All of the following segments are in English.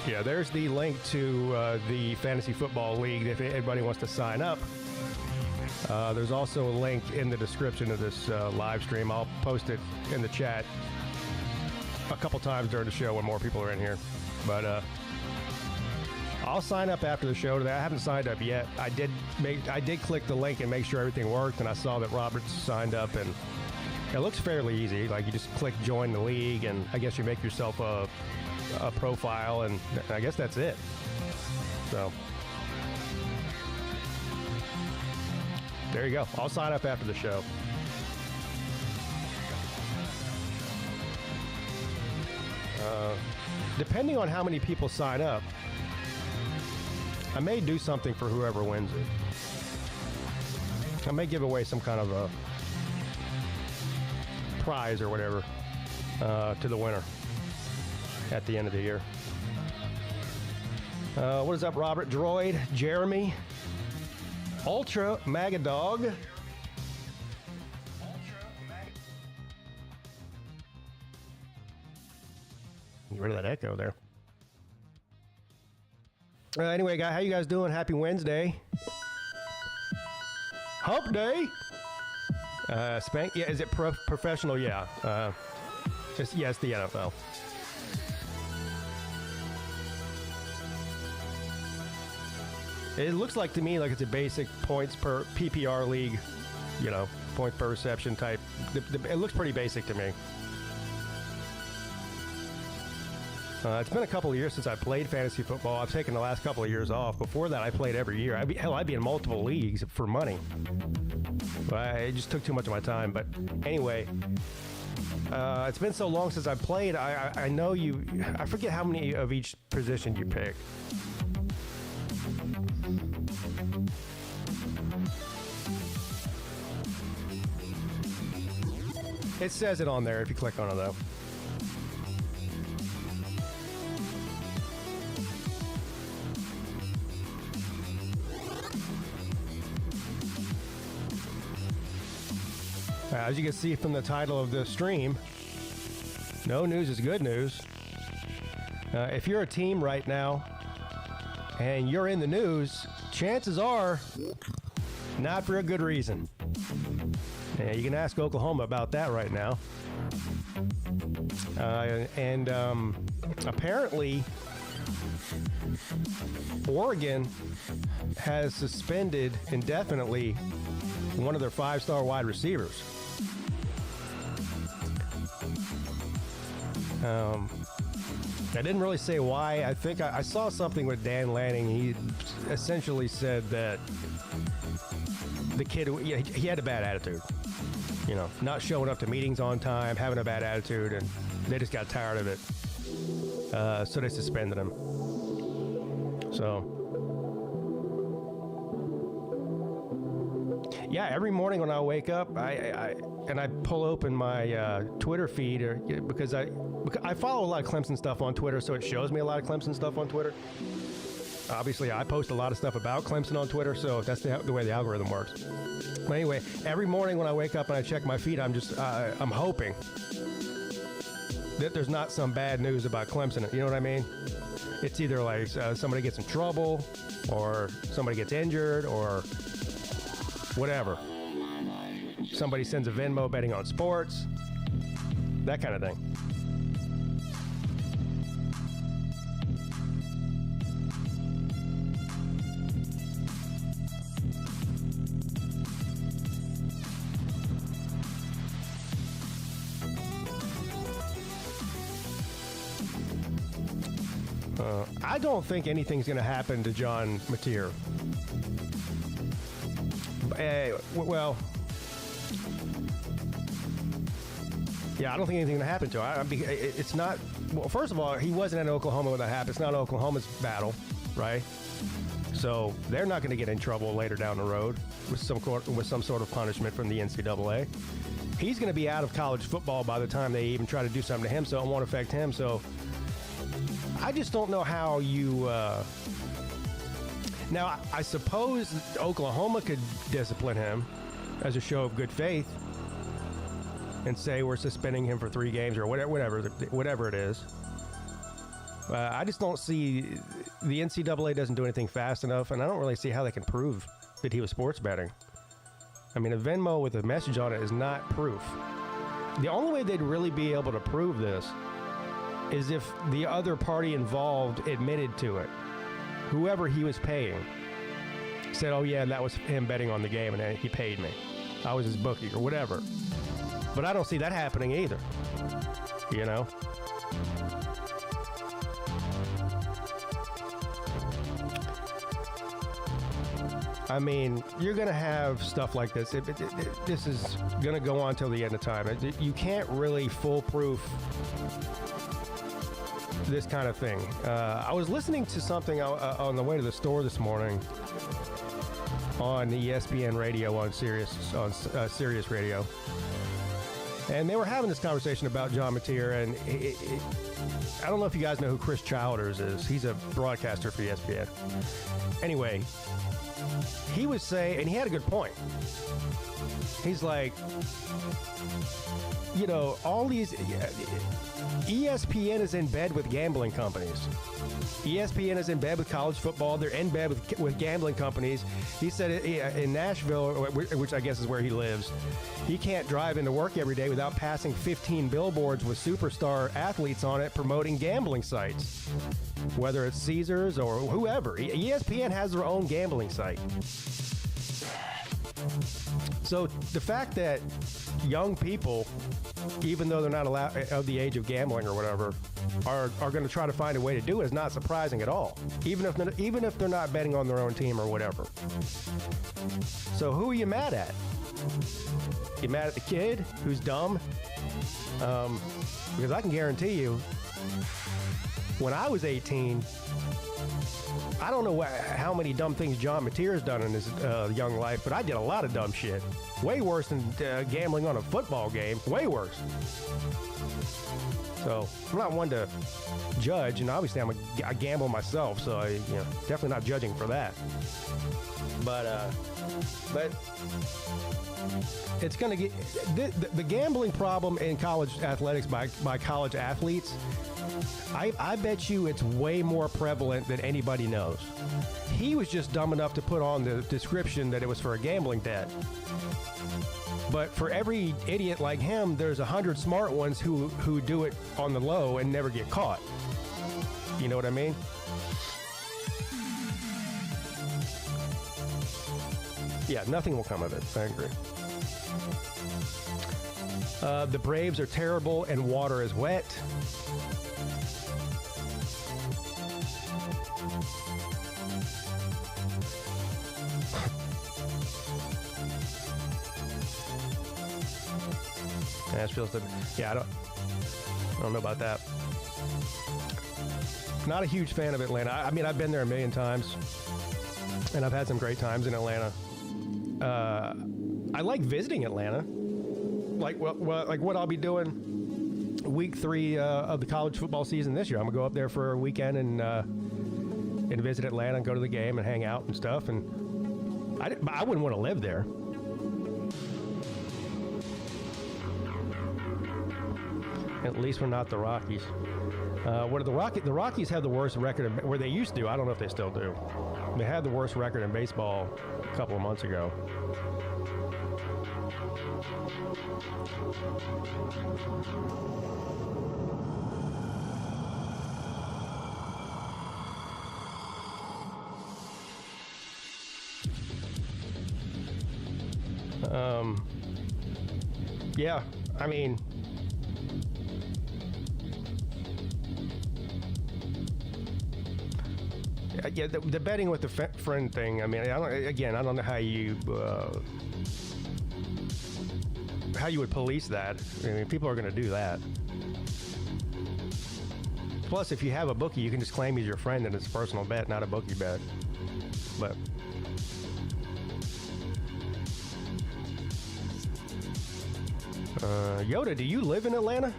Yeah, there's the link to the Fantasy Football League if anybody wants to sign up. There's also a link in the description of this live stream. I'll post it in the chat a couple times during the show when more people are in here. But I'll sign up after the show today. I haven't signed up yet. I did click the link and make sure everything worked, and I saw that Robert's signed up, and it looks fairly easy. Like, you just click join the league, and I guess you make yourself a profile, and I guess that's it. So there you go. I'll sign up after the show. Depending on how many people sign up, I may do something for whoever wins it. I may give away some kind of a prize or whatever to the winner at the end of the year. What is up, Robert? Droid, Jeremy, Ultra Magadog. Get rid of that echo there. Anyway, guys, how you guys doing? Happy Wednesday. Hump Day. Spank. Yeah, is it professional? Yeah. It's the NFL. It looks like to me like it's a basic points per PPR league, point per reception type. It looks pretty basic to me. It's been a couple of years since I played fantasy football. I've taken the last couple of years off. Before that, I played every year. I'd be in multiple leagues for money. But it just took too much of my time. But anyway, it's been so long since I played. I know you. I forget how many of each position you pick. It says it on there if you click on it, though. As you can see from the title of the stream, no news is good news. If you're a team right now and you're in the news, chances are not for a good reason. Yeah, you can ask Oklahoma about that right now. Apparently, Oregon has suspended indefinitely one of their 5-star wide receivers. I didn't really say why. I think I saw something with Dan Lanning. He essentially said that the kid, he had a bad attitude. Not showing up to meetings on time, having a bad attitude, and they just got tired of it. So they suspended him. So, yeah, every morning when I wake up, I pull open my Twitter feed because I follow a lot of Clemson stuff on Twitter, so it shows me a lot of Clemson stuff on Twitter. Obviously, I post a lot of stuff about Clemson on Twitter, so that's the way the algorithm works. But anyway, every morning when I wake up and I check my feed, I'm hoping that there's not some bad news about Clemson. You know what I mean? It's either like somebody gets in trouble, or somebody gets injured, or whatever. Somebody sends a Venmo betting on sports, that kind of thing. I don't think anything's going to happen to John Mateer. Well, yeah, I don't think anything's going to happen to him. It's not. Well, first of all, he wasn't in Oklahoma when that happened. It's not Oklahoma's battle, right? So they're not going to get in trouble later down the road with some sort of punishment from the NCAA. He's going to be out of college football by the time they even try to do something to him, so it won't affect him. So I just don't know how you... Now, I suppose Oklahoma could discipline him as a show of good faith and say we're suspending him for 3 games or whatever it is. I just don't see the NCAA doesn't do anything fast enough, and I don't really see how they can prove that he was sports betting. I mean, a Venmo with a message on it is not proof. The only way they'd really be able to prove this is if the other party involved admitted to it. Whoever he was paying said, oh yeah, that was him betting on the game and he paid me. I was his bookie or whatever. But I don't see that happening either. You know? I mean, you're going to have stuff like this. This is going to go on till the end of time. You can't really foolproof this kind of thing. I was listening to something on the way to the store this morning on the ESPN radio on Sirius Radio, and they were having this conversation about John Mateer, and I don't know if you guys know who Chris Childers is. He's a broadcaster for ESPN. Anyway, he was saying, and he had a good point. He's like, you know, all these ESPN is in bed with gambling companies. ESPN is in bed with college football. They're in bed with gambling companies. He said in Nashville, which I guess is where he lives, he can't drive into work every day without passing 15 billboards with superstar athletes on it promoting gambling sites, whether it's Caesars or whoever. ESPN has their own gambling site. So the fact that young people, even though they're not allowed of the age of gambling or whatever, are going to try to find a way to do it is not surprising at all. Even if they're not betting on their own team or whatever. So who are you mad at? You mad at the kid who's dumb? Because I can guarantee you, when I was 18, I don't know how many dumb things John Mateer has done in his young life, but I did a lot of dumb shit. Way worse than gambling on a football game. Way worse. So I'm not one to judge, and obviously I gamble myself, so I definitely not judging for that. But it's going to get the gambling problem in college athletics by college athletes. I bet you it's way more prevalent than anybody knows. He was just dumb enough to put on the description that it was for a gambling debt. But for every idiot like him, there's 100 smart ones who do it on the low and never get caught. You know what I mean? Yeah, nothing will come of it. I agree. The Braves are terrible and water is wet. Nashville's I don't know about that. Not a huge fan of Atlanta. I mean, I've been there a million times, and I've had some great times in Atlanta. I like visiting Atlanta. Like what I'll be doing week 3 of the college football season this year. I'm gonna go up there for a weekend and visit Atlanta and go to the game and hang out and stuff. And I wouldn't want to live there. At least we're not the Rockies. What are the Rockies? The Rockies have the worst record, where they used to. I don't know if they still do. They had the worst record in baseball a couple of months ago. Yeah, I mean, yeah, the betting with the friend thing. I mean, I don't know how you would police that. I mean, people are going to do that. Plus, if you have a bookie, you can just claim he's your friend and it's a personal bet, not a bookie bet. But Yoda, do you live in Atlanta?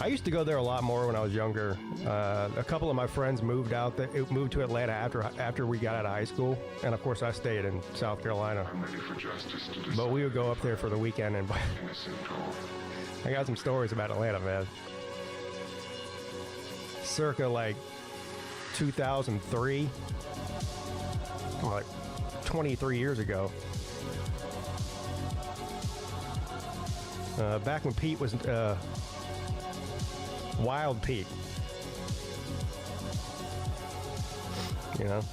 I used to go there a lot more when I was younger. A couple of my friends moved to Atlanta after we got out of high school, and of course I stayed in South Carolina. But we would go up there for the weekend, and I got some stories about Atlanta, man. Circa like 2003, like 23 years ago. Back when Peete was Wild Peete, you know.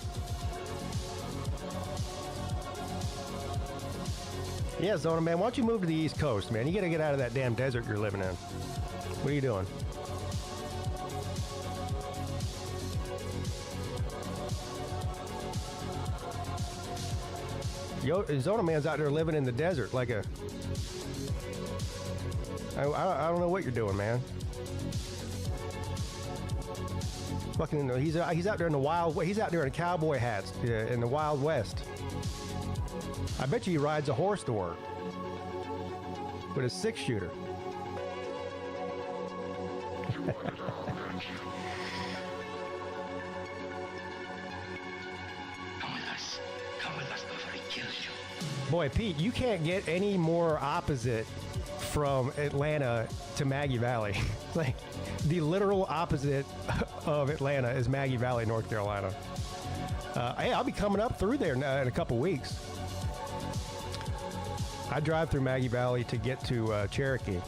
Yeah, Zona, man, why don't you move to the East Coast, man? You got to get out of that damn desert you're living in. What are you doing? Zona man's out there living in the desert like a... I don't know what you're doing, man. Fucking, he's out there in the wild. He's out there in cowboy hats in the Wild West. I bet you he rides a horse to work with a 6-shooter. Come with us before he kills you. Boy, Pete, you can't get any more opposite from Atlanta to Maggie Valley. Like, the literal opposite of Atlanta is Maggie Valley, North Carolina. Hey, I'll be coming up through there in a couple weeks. I drive through Maggie Valley to get to Cherokee.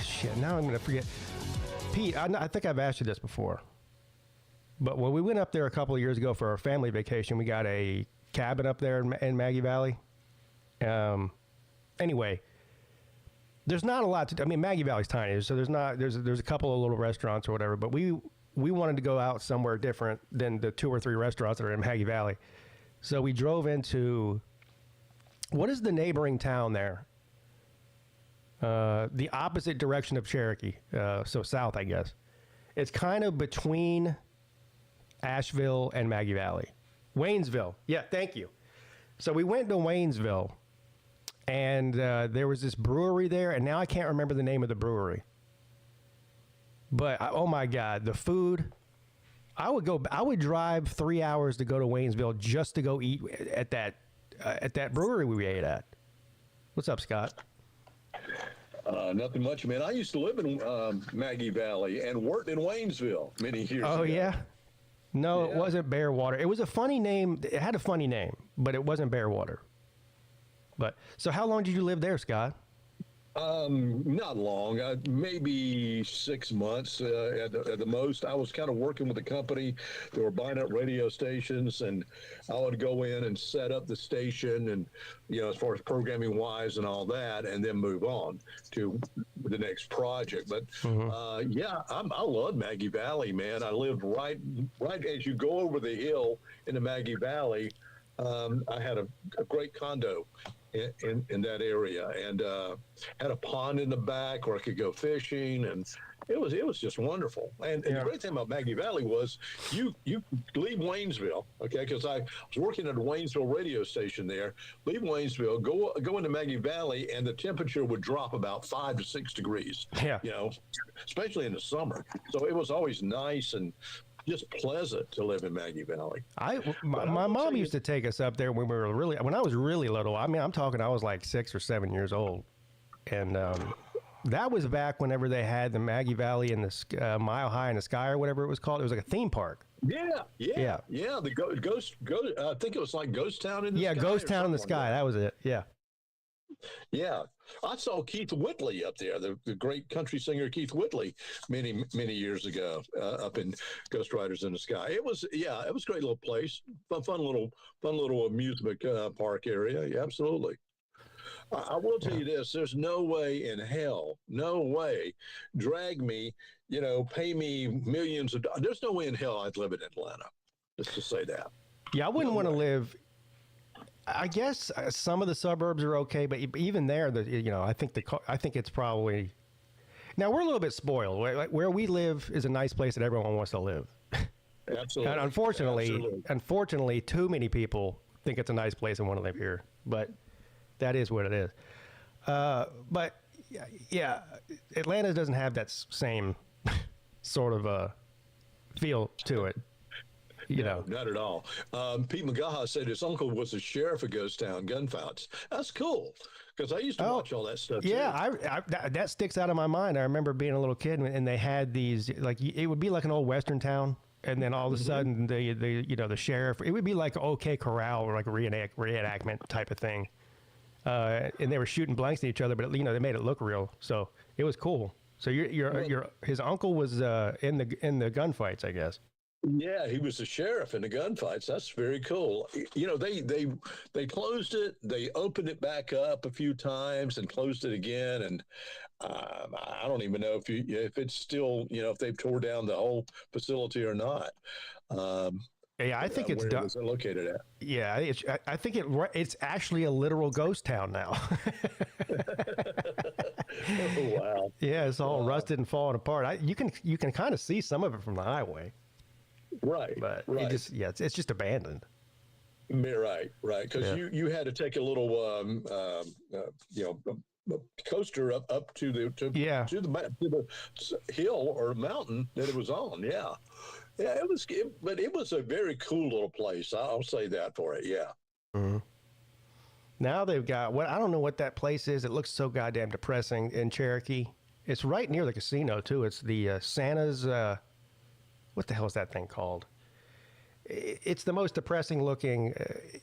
Shit, now I'm going to forget. Pete, I think I've asked you this before. But when we went up there a couple of years ago for our family vacation, we got a cabin up there in Maggie Valley. Anyway, there's not a lot to do. I mean, Maggie Valley's tiny, so there's a couple of little restaurants or whatever. But we wanted to go out somewhere different than the 2 or 3 restaurants that are in Maggie Valley. So we drove into, what is the neighboring town there? The opposite direction of Cherokee, so south, I guess. It's kind of between Asheville and Maggie Valley. Waynesville. Yeah, thank you. So we went to Waynesville, and there was this brewery there, and now I can't remember the name of the brewery. But, oh my God, the food. I would drive 3 hours to go to Waynesville just to go eat at that brewery we ate at. What's up, Scott? Nothing much, man. I used to live in Maggie Valley and worked in Waynesville many years ago. Oh, yeah? No, Yeah. It wasn't Bearwater. It was a funny name. It had a funny name, but it wasn't Bearwater. But so how long did you live there, Scott? Not long, maybe 6 months at the most. I was kind of working with a company that were buying up radio stations, and I would go in and set up the station, and as far as programming wise and all that, and then move on to the next project. But I love Maggie Valley, man. I lived right as you go over the hill into Maggie Valley. I had a great condo in that area, and had a pond in the back where I could go fishing, and it was just wonderful. And the great thing about Maggie Valley was you leave Waynesville, okay, because I was working at a Waynesville radio station there. Leave Waynesville, go into Maggie Valley, and the temperature would drop about 5 to 6 degrees. Yeah, especially in the summer. So it was always nice and just pleasant to live in Maggie Valley. My mom used to take us up there when I was really little. I mean, I'm talking, I was like 6 or 7 years old. And that was back whenever they had the Maggie Valley and the Mile High in the Sky or whatever it was called. It was like a theme park. Yeah. The ghost. I think it was like Ghost Town in the Sky. Yeah, Ghost Town in the Sky. That was it. Yeah. Yeah, I saw Keith Whitley up there, the great country singer Keith Whitley, many years ago, up in Ghost Riders in the Sky. It was a great little place, fun little amusement park area. Yeah, absolutely. I will tell you this: there's no way in hell, drag me, pay me millions of dollars. There's no way in hell I'd live in Atlanta. Let's just say that. Yeah, I wouldn't want to live. I guess some of the suburbs are okay, but even there, I think it's probably. Now we're a little bit spoiled. Like where we live is a nice place that everyone wants to live. Absolutely. And unfortunately, too many people think it's a nice place and want to live here. But that is what it is. But yeah, Atlanta doesn't have that same sort of feel to it. You know, not at all. Pete McGaha said his uncle was a sheriff of Ghost Town gunfights. That's cool because I used to watch all that stuff. Yeah, too. that sticks out of my mind. I remember being a little kid and they had these, like, it would be like an old Western town. And then all of a sudden, the sheriff, it would be like OK Corral or like a reenactment type of thing. And they were shooting blanks at each other, but they made it look real. So it was cool. So his uncle was in the gunfights, I guess. Yeah, he was the sheriff in the gunfights. That's very cool. They closed it. They opened it back up a few times and closed it again. And I don't even know if it's still, if they've tore down the whole facility or not. Yeah, I think it's done. Where is it located at? Yeah, I think it's actually a literal ghost town now. Oh, wow. Yeah, it's all rusted and falling apart. You can kind of see some of it from the highway. Right. But right. It's just abandoned. Right. Because you had to take a little coaster up to the hill or mountain that it was on. Yeah. Yeah, but it was a very cool little place. I'll say that for it. Yeah. Mm-hmm. Now they've got I don't know what that place is. It looks so goddamn depressing in Cherokee. It's right near the casino too. It's the Santa's. What the hell is that thing called? It's the most depressing looking.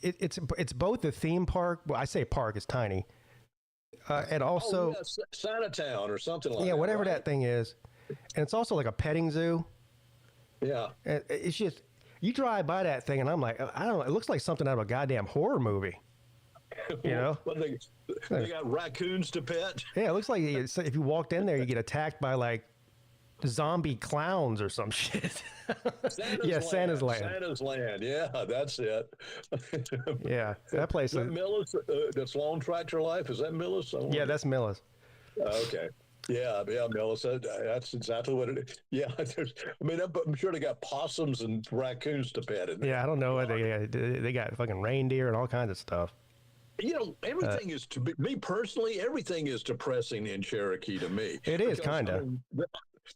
It's both a theme park. Well, I say park. It's tiny, and also Santa Town or something like that. Yeah, whatever that thing is, and it's also like a petting zoo. Yeah, and it's just you drive by that thing, and I'm like, I don't know. It looks like something out of a goddamn horror movie. Well, they got raccoons to pet. Yeah, it looks like if you walked in there, you get attacked by like zombie clowns or some shit. Santa's Land. Santa's Land. Yeah, that's it. Yeah, that place. Is that Millis? That's Long Tractor Life. Is that Millis? Yeah, that's Millis. Okay. Yeah, Millis. That's exactly what it is. Yeah, I'm sure they got possums and raccoons to pet in there. Yeah, I don't know. They got fucking reindeer and all kinds of stuff. Everything is, to me personally, everything is depressing in Cherokee to me. It is kind of.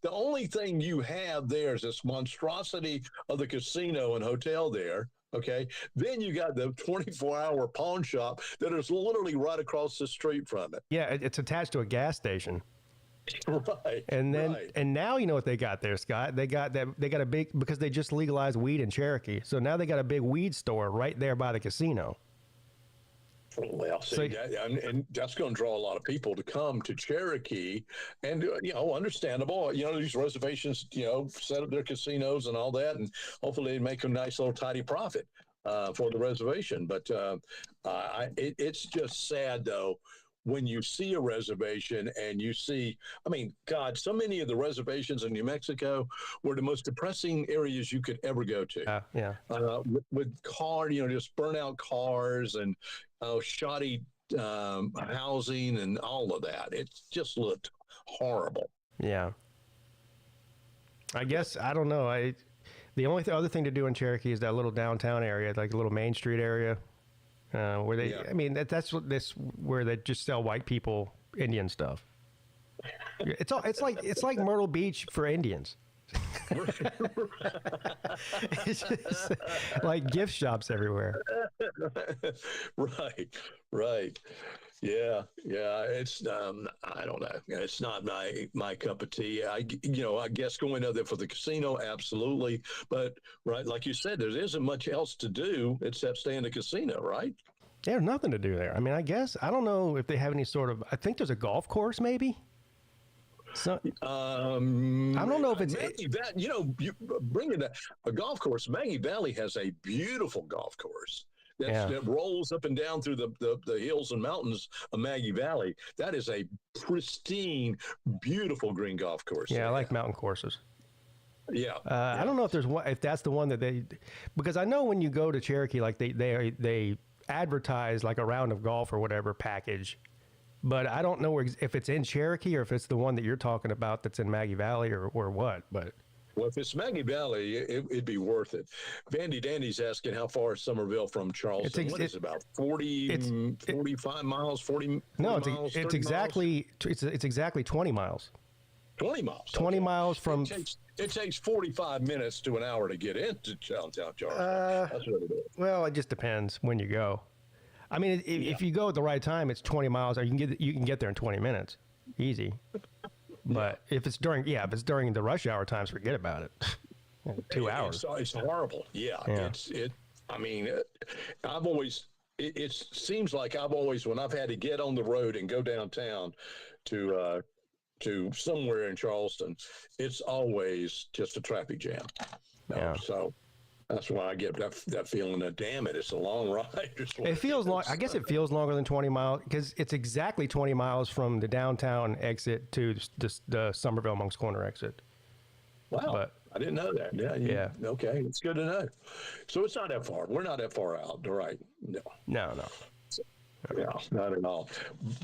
The only thing you have there is this monstrosity of the casino and hotel there. Okay. Then you got the 24-hour pawn shop that is literally right across the street from it. Yeah, it's attached to a gas station. Right. And then and now you know what they got there, Scott. They got a big, because they just legalized weed in Cherokee. So now they got a big weed store right there by the casino. Well, and that's going to draw a lot of people to come to Cherokee, and understandable. These reservations, set up their casinos and all that, and hopefully they make a nice little tidy profit for the reservation. But it's just sad though when you see a reservation and you see, God, so many of the reservations in New Mexico were the most depressing areas you could ever go to. Yeah. With just burnout cars and shoddy housing and all of that. It just looked horrible. Yeah. I guess, I don't know. The only other thing to do in Cherokee is that little downtown area, like a little Main Street area. Where they, that's where they just sell white people Indian stuff. It's like Myrtle Beach for Indians. It's just like gift shops everywhere. Right. Yeah. It's I don't know. It's not my cup of tea. I guess going out there for the casino, absolutely. But right, like you said, there isn't much else to do except stay in the casino, right? There's nothing to do there. I guess I don't know if they have any sort of. I think there's a golf course, maybe. So I don't know if it's that. You bringing a golf course. Maggie Valley has a beautiful golf course. That rolls up and down through the hills and mountains of Maggie Valley. That is a pristine, beautiful green golf course. Yeah, I like mountain courses. Yeah. I don't know if that's the one that because I know when you go to Cherokee, like they advertise like a round of golf or whatever package, but I don't know if it's in Cherokee or if it's the one that you're talking about that's in Maggie Valley or what. But Well, if it's Maggie Valley, it'd be worth it. Vandy Dandy's asking how far is Somerville from Charleston? What is it, about 45 miles, 40 No, miles? it's exactly it's exactly 20 miles. 20 miles. 20 miles from. It takes 45 minutes to an hour to get into downtown Charleston. That's what it is. Well, it just depends when you go. I mean, if you go at the right time, it's 20 miles, or you can get there in 20 minutes, easy. But if it's during the rush hour times, forget about it. 2 hours. It's horrible. Yeah. I mean, I've always. It seems like I've always, when I've had to get on the road and go downtown to somewhere in Charleston, it's always just a traffic jam. Yeah. So that's why I get that feeling that, damn it, it's a long ride. It feels long. I guess it feels longer than 20 miles because it's exactly 20 miles from the downtown exit to the Somerville Monks Corner exit. Wow. But, I didn't know that. Yeah. Okay. It's good to know. So it's not that far. We're not that far out. Right. No. No. Yeah, not at all.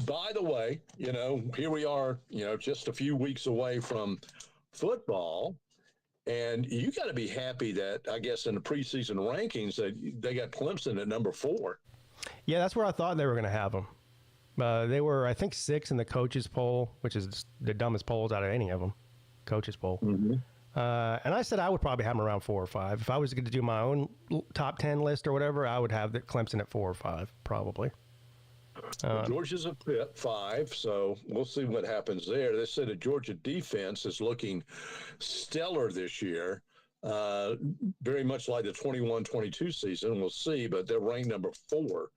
By the way, here we are, just a few weeks away from football, and you got to be happy that, I guess, in the preseason rankings, that they got Clemson at number 4. Yeah, that's where I thought they were going to have them. They were, I think, 6 in the coaches poll, which is the dumbest polls out of any of them, coaches poll. Mm-hmm. And I said I would probably have them around 4 or 5. If I was going to do my own top 10 list or whatever, I would have the Clemson at 4 or 5, probably. Georgia's at 5, so we'll see what happens there. They said the Georgia defense is looking stellar this year, very much like the 21-22 season. We'll see, but they're ranked number 4.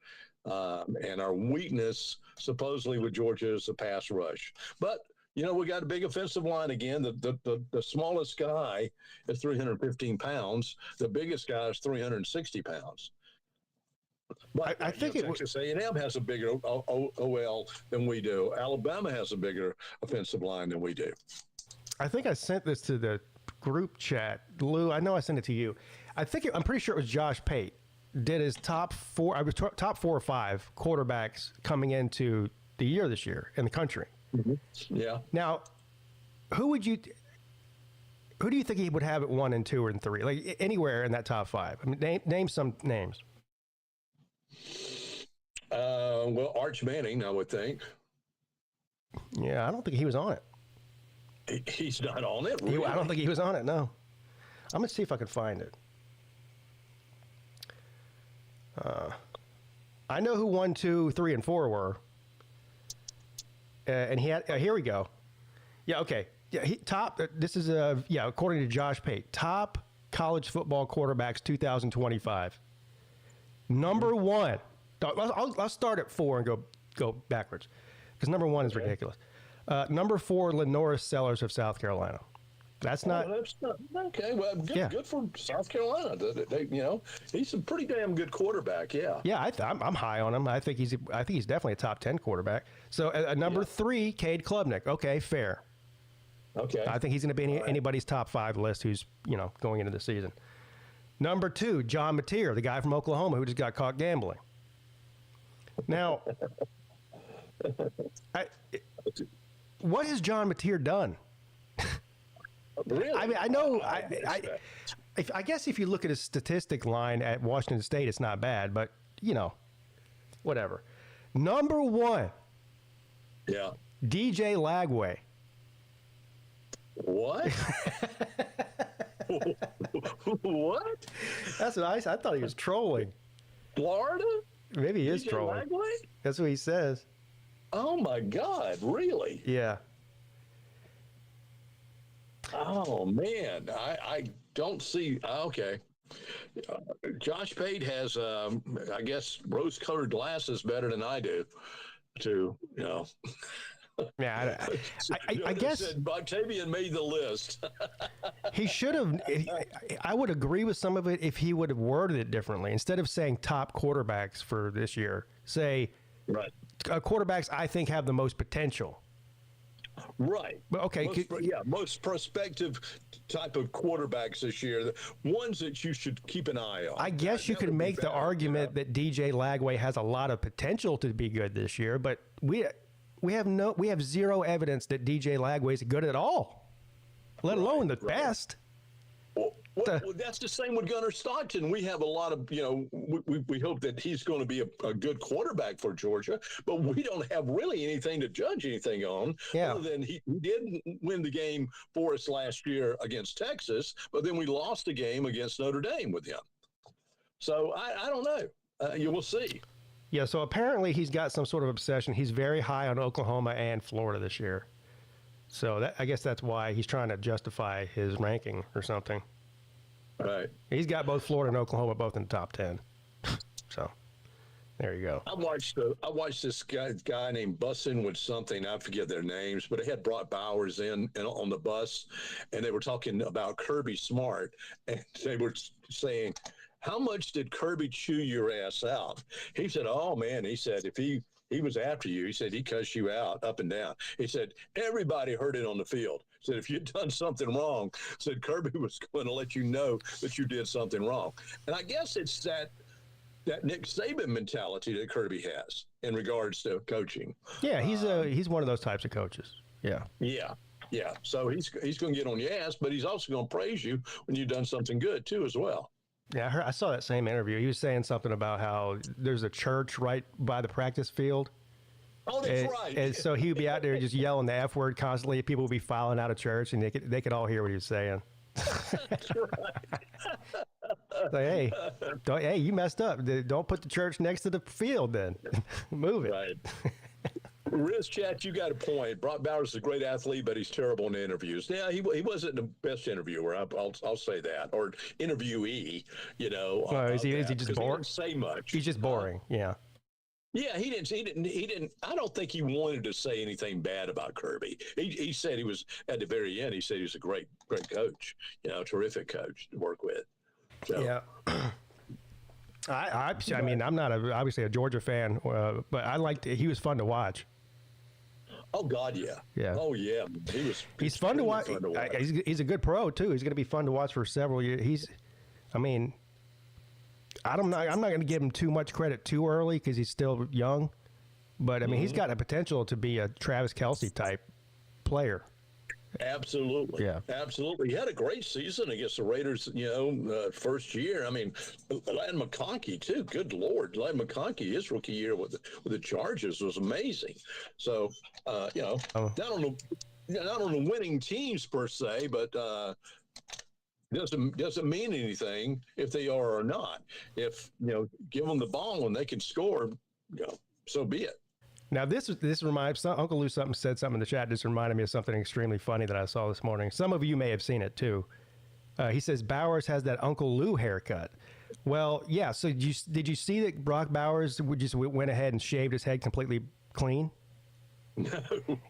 And our weakness, supposedly, with Georgia is the pass rush. But, we got a big offensive line again. The smallest guy is 315 pounds. The biggest guy is 360 pounds. But I think Texas A&M has a bigger OL than we do. Alabama has a bigger offensive line than we do. I think I sent this to the group chat. Lou, I know I sent it to you. I'm pretty sure it was Josh Peete did his top 4 or 5 quarterbacks coming into the year this year in the country. Mm-hmm. Yeah. Now, who do you think he would have at 1 and 2 and 3? Like anywhere in that top 5? I mean, name some names. Well, Arch Manning, I would think. Yeah, I don't think he was on it. He's not on it, really? I don't think he was on it, no. I'm going to see if I can find it. I know who 1, 2, 3, and 4 were. And he had, here we go. Yeah, okay. Yeah, this is, according to Josh Peete, top college football quarterbacks 2025. Number 1. I'll start at 4 and go backwards, because number 1 is ridiculous. Number 4, Lenora Sellers of South Carolina. That's not okay. Well, good for South Carolina. He's a pretty damn good quarterback. Yeah. Yeah, I'm high on him. I think he's definitely a top 10 quarterback. So number 3, Cade Klubnik. Okay, fair. Okay. I think he's going to be anybody's top 5 list who's going into the season. Number 2, John Mateer, the guy from Oklahoma who just got caught gambling. Now, what has John Mateer done? Really? I mean, I know. I guess if you look at his statistic line at Washington State, it's not bad, but whatever. Number 1. Yeah. DJ Lagway. What? What? That's what I thought he was trolling. Florida? Maybe he is DJ trolling. Lagway? That's what he says. Oh my God! Really? Yeah. Oh man, I don't see. Okay. Josh Peete has, I guess, rose-colored glasses better than I do. Yeah, I guess Octavian made the list. he should have. I would agree with some of it if he would have worded it differently. Instead of saying top quarterbacks for this year, say quarterbacks I think have the most potential. Right. Okay. Most prospective type of quarterbacks this year, the ones that you should keep an eye on. I guess you could make the argument that DJ Lagway has a lot of potential to be good this year, but we have zero evidence that DJ Lagway is good at all, let alone the best. Well, that's the same with Gunnar Stockton. We have a lot of, we hope that he's going to be a good quarterback for Georgia, but we don't have really anything to judge anything on. Yeah. Other than he did win the game for us last year against Texas, but then we lost the game against Notre Dame with him. So I don't know. You will see. Yeah, so apparently he's got some sort of obsession. He's very high on Oklahoma and Florida this year. So I guess that's why he's trying to justify his ranking or something. Right. He's got both Florida and Oklahoma both in the top 10. So there you go. I watched this guy named Bussin with something. I forget their names, but it had Brock Bowers in on the bus, and they were talking about Kirby Smart, and they were saying, how much did Kirby chew your ass out? He said, oh, man, he said, if he was after you, he said, he cussed you out up and down. He said, everybody heard it on the field. Said, if you'd done something wrong, said Kirby was going to let you know that you did something wrong. And I guess it's that Nick Saban mentality that Kirby has in regards to coaching. Yeah, he's one of those types of coaches. Yeah. Yeah. So he's going to get on your ass, but he's also going to praise you when you've done something good too as well. Yeah, I saw that same interview. He was saying something about how there's a church right by the practice field. Oh, that's right. And so he would be out there just yelling the F word constantly. People would be filing out of church, and they could all hear what he was saying. That's right. Like, hey, you messed up. Don't put the church next to the field then. Move it. Right. Riz Chat, you got a point. Brock Bowers is a great athlete, but he's terrible in interviews. Yeah, he wasn't the best interviewer. I'll say that, or interviewee. Is he just boring? He didn't say much. He's just boring. Yeah. Yeah, he didn't. I don't think he wanted to say anything bad about Kirby. He said he was at the very end. He said he was a great coach. Terrific coach to work with. So. Yeah. I mean, I'm not obviously a Georgia fan, but I liked. He was fun to watch. Oh God, yeah. Yeah. Oh yeah. He's fun to watch. He's a good pro too. He's going to be fun to watch for several years. I'm not going to give him too much credit too early because he's still young, but I mean, he's got the potential to be a Travis Kelce type player. Absolutely. Yeah. Absolutely. He had a great season against the Raiders, first year. I mean, Ladd McConkey, too. Good Lord. Ladd McConkey, his rookie year with the Chargers was amazing. So, not on the winning teams per se, but doesn't mean anything if they are or not. If, give them the ball and they can score, so be it. Now, this reminds Uncle Lou said something in the chat. This reminded me of something extremely funny that I saw this morning. Some of you may have seen it too. He says Bowers has that Uncle Lou haircut. Well, yeah. So did you see that Brock Bowers went ahead and shaved his head completely clean? No.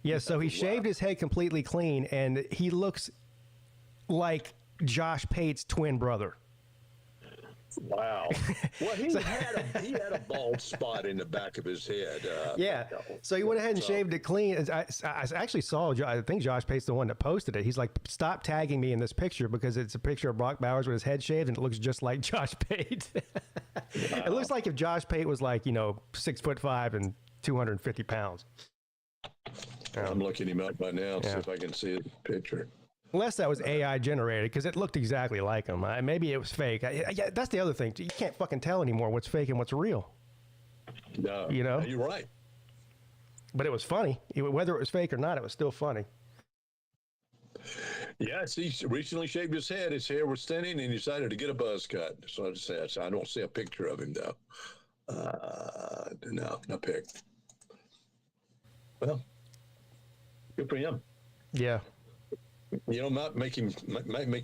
Yeah. So he shaved his head completely clean, and he looks like Josh Pate's twin brother. Wow. Well, he had a bald spot in the back of his head. Yeah. So he went ahead and shaved it clean. I actually saw, I think Josh Pate's the one that posted it. He's like, stop tagging me in this picture because it's a picture of Brock Bowers with his head shaved and it looks just like Josh Pate. Wow. It looks like if Josh Pate was like, 6'5" and 250 pounds. I'm looking him up right now, see if I can see his picture. Unless that was AI generated, because it looked exactly like him. Maybe it was fake. That's the other thing. You can't fucking tell anymore what's fake and what's real. No, you're right. But it was funny. Whether it was fake or not, it was still funny. Yes, he recently shaved his head. His hair was thinning, and he decided to get a buzz cut. So I don't see a picture of him, though. No pic. Well, good for him. Yeah. Might make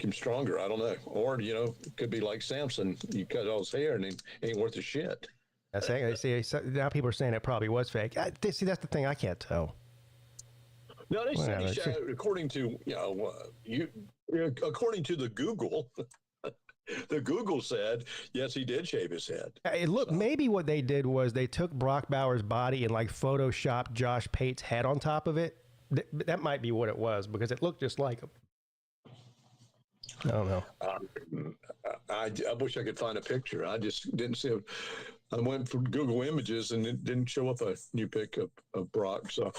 him stronger. I don't know. Or, it could be like Samson. You cut all his hair and he ain't worth a shit. See, now people are saying it probably was fake. See, that's the thing. I can't tell. No, they said according to, according to the Google, the Google said, yes, he did shave his head. Maybe what they did was they took Brock Bowers' body and photoshopped Josh Pate's head on top of it. That might be what it was because it looked just like him. I don't know. I wish I could find a picture. I just didn't see it. I went for Google Images and it didn't show up a new pic of Brock. So,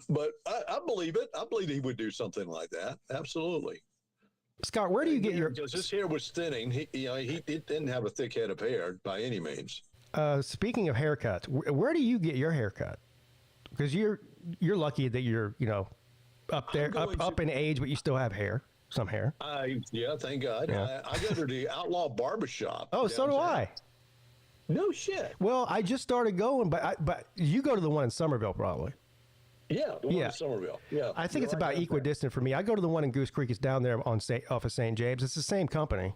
but I believe it. I believe he would do something like that. Absolutely. Scott, where do you get your? Because his hair was thinning. He didn't have a thick head of hair by any means. Speaking of haircuts, where do you get your haircut? Because you're lucky that you're up there, up in age, but you still have hair, some hair. Yeah, thank God. Yeah. I go to the Outlaw Barbershop. Oh, so do I. No shit. Well, I just started going, but you go to the one in Somerville probably. Yeah, the one in Somerville. Yeah, I think it's about equidistant for me. I go to the one in Goose Creek. It's down there off of St. James. It's the same company.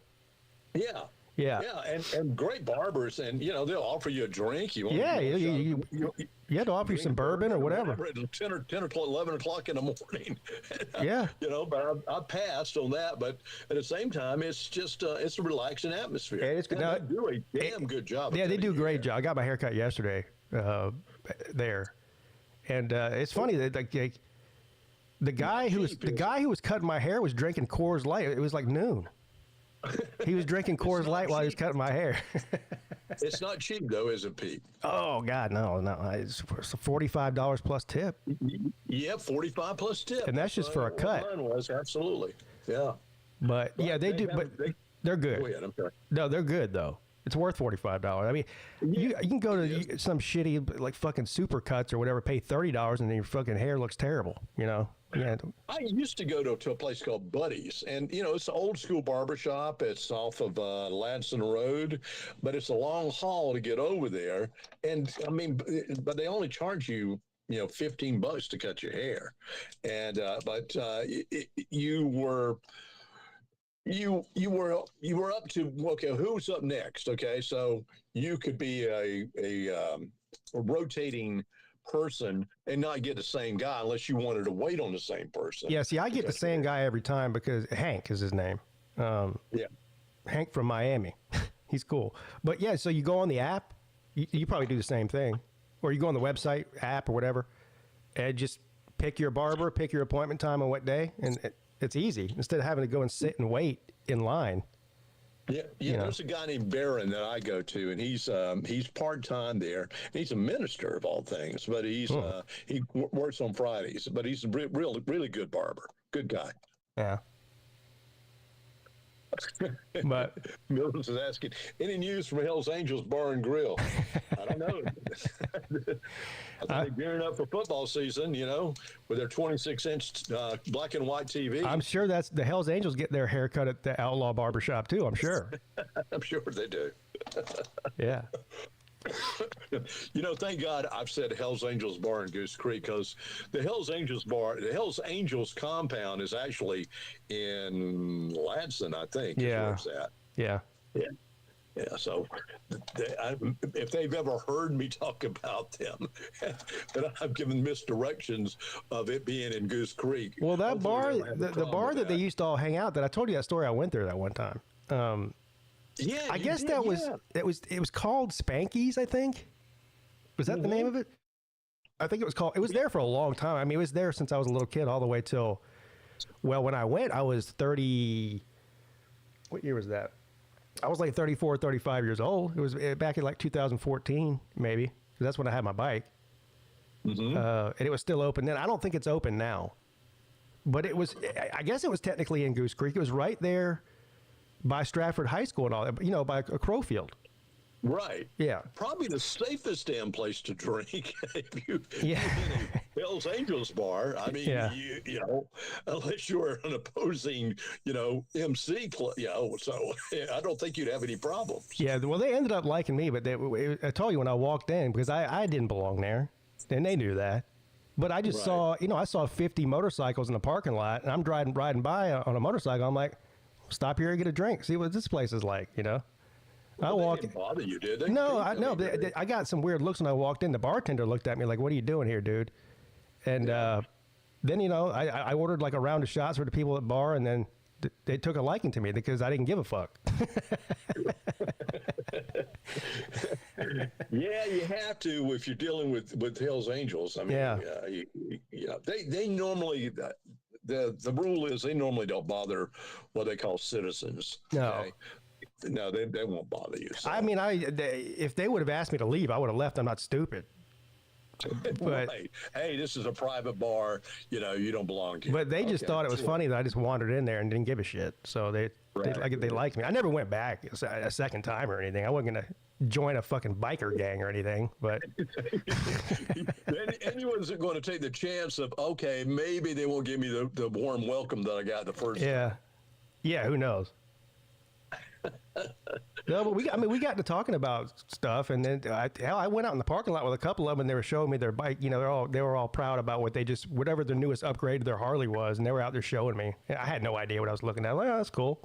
Yeah. Yeah. Yeah, and great barbers, and they'll offer you a drink. You had to offer you some bourbon or whatever. At 10 or 11 o'clock in the morning. Yeah. But I passed on that. But at the same time, it's just it's a relaxing atmosphere. And it's good. They do a damn good job. Yeah, they do a great job. I got my hair cut yesterday there, and it's funny that the guy who was cutting my hair was drinking Coors Light. It was like noon. He was drinking Coors Light while he was cutting my hair. It's not cheap, though, is it, Pete? Oh, God, no. It's $45 plus tip. Yeah, 45 plus tip. And that's just for a cut. Mine was, absolutely. Yeah. But yeah, they do. But they're good. Go ahead, I'm sorry. No, they're good, though. It's worth $45. I mean, you can go to some shitty, like, fucking super cuts or whatever, pay $30, and then your fucking hair looks terrible, Yeah. I used to go to a place called Buddies, and it's an old school barbershop. It's off of Ladson Road, but it's a long haul to get over there. And I mean, but they only charge you $15 to cut your hair, and you were up to, okay, who's up next? Okay, so you could be a rotating person and not get the same guy unless you wanted to wait on the same person. Yeah, see, I get the same guy every time because Hank is his name. Hank from Miami. He's cool. But yeah, so you go on the app, you probably do the same thing, or you go on the website app or whatever, and just pick your barber, pick your appointment time on what day, and it's easy instead of having to go and sit and wait in line. Yeah. There's a guy named Barron that I go to, and he's part-time there. He's a minister of all things, but he works on Fridays. But he's a really good barber, good guy. Yeah. But Milton's is asking, any news from Hell's Angels Bar and Grill? I don't know. I think they're gearing up for football season, with their 26-inch black and white TV. I'm sure that's the Hell's Angels get their haircut at the Outlaw Barbershop too. I'm sure. I'm sure they do. Yeah. Thank God I've said Hell's Angels Bar in Goose Creek, because the Hell's Angels compound is actually in Ladson, I think. Yeah. Is where it's at. Yeah. Yeah. So if they've ever heard me talk about them, that I've given misdirections of it being in Goose Creek. Well, that bar, the bar that they used to all hang out, that I told you that story, I went there that one time. Yeah, I guess it was called Spanky's, I think. Was that the name of it? I think it was there for a long time. I mean, it was there since I was a little kid all the way till, well, when I went, I was 30, what year was that? I was like 34, 35 years old. It was back in like 2014, maybe. That's when I had my bike. Mm-hmm. And it was still open then. I don't think it's open now. But I guess it was technically in Goose Creek. It was right there by Stratford High School and all that, by a Crowfield. Right. Yeah. Probably the safest damn place to drink if you in a Hell's Angels bar. I mean, unless you're an opposing, MC, so I don't think you'd have any problems. Yeah. Well, they ended up liking me, but I told you when I walked in, because I didn't belong there, and they knew that. But I just saw, I saw 50 motorcycles in the parking lot, and I'm riding by on a motorcycle. I'm like, stop here and get a drink. See what this place is like, I walk. They didn't bother you, did they? No, I got some weird looks when I walked in. The bartender looked at me like, "What are you doing here, dude?" And then I ordered like a round of shots for the people at the bar, and then they took a liking to me because I didn't give a fuck. Yeah, you have to if you're dealing with Hell's Angels. I mean, they normally. The rule is they normally don't bother what they call citizens. No. Okay? No, they won't bother you. So. I mean, if they would have asked me to leave, I would have left. I'm not stupid. But, right. Hey, this is a private bar. You know, you don't belong here. But they just thought it was funny that I just wandered in there and didn't give a shit. So they liked me. I never went back a second time or anything. I wasn't going to join a fucking biker gang or anything. But anyone's going to take the chance of, okay, maybe they won't give me the warm welcome that I got the first time. Yeah, who knows? No, but we got to talking about stuff, and then I went out in the parking lot with a couple of them, and they were showing me their bike. You know, they were all proud about whatever their newest upgrade to their Harley was, and they were out there showing me. I had no idea what I was looking at. I'm like, oh, that's cool.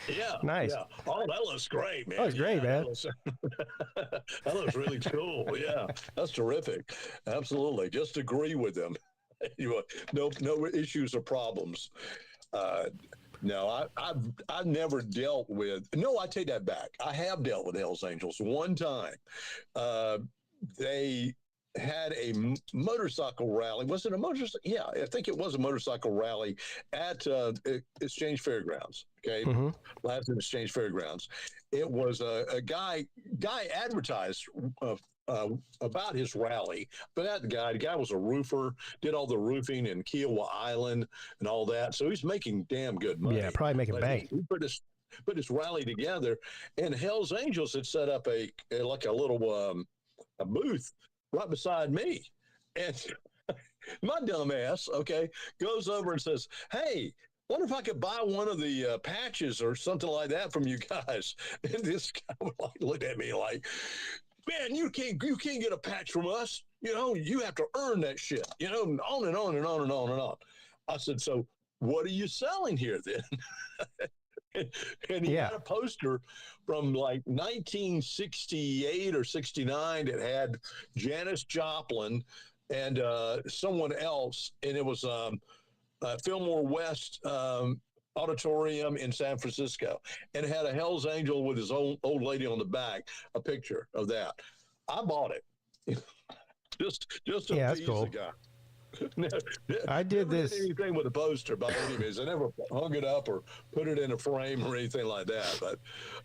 Yeah. Nice. Yeah. Oh, that looks great, man. That was great, man. That looks really cool. Yeah, that's terrific. Absolutely. Just agree with them. No issues or problems. No, I've never dealt with. No, I take that back. I have dealt with Hells Angels one time. They had a motorcycle rally. Was it a motorcycle? Yeah, I think it was a motorcycle rally at Exchange Fairgrounds. Okay, Lousville Exchange Fairgrounds. It was a guy advertised about his rally, but the guy was a roofer, did all the roofing in Kiowa Island and all that. So he's making damn good money. Yeah, probably making bank. He put his rally together, and Hells Angels had set up a little a booth right beside me, and my dumb ass, okay, goes over and says, "Hey, wonder if I could buy one of the patches or something like that from you guys." And this guy would look at me like, "Man, you can't get a patch from us. You know, you have to earn that shit." You know, and on and on and on and on and on. I said, "So what are you selling here then?" And he had a poster from like 1968 or 69 that had Janis Joplin and someone else, and it was Fillmore West Auditorium in San Francisco, and it had a Hells Angel with his old lady on the back, a picture of that. I bought it. just a piece of guy. I did never this. Did anything with a poster by any means. I never hung it up or put it in a frame or anything like that. But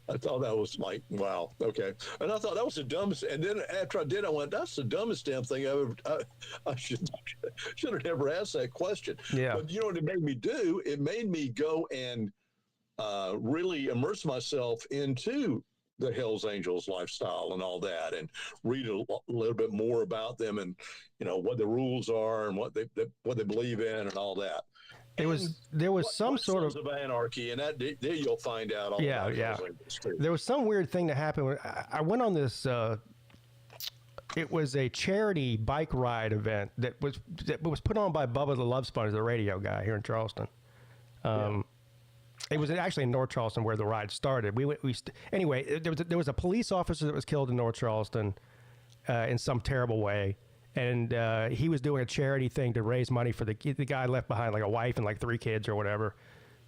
I thought that was like, wow, okay. And I thought that was the dumbest. And then after I did, I went, that's the dumbest damn thing I ever. I should have never asked that question. Yeah. But you know what it made me do? It made me go and really immerse myself into the Hells Angels lifestyle and all that, and read a little bit more about them, and you know what the rules are and what they believe in and all that. There was some sort of anarchy, and that there you'll find out. All yeah. There was some weird thing that happened. I went on this. It was a charity bike ride event that was put on by Bubba the Love Sponge, the radio guy here in Charleston. It was actually in North Charleston where the ride started. Anyway, there was a police officer that was killed in North Charleston in some terrible way, and he was doing a charity thing to raise money for the guy left behind like a wife and like 3 kids or whatever.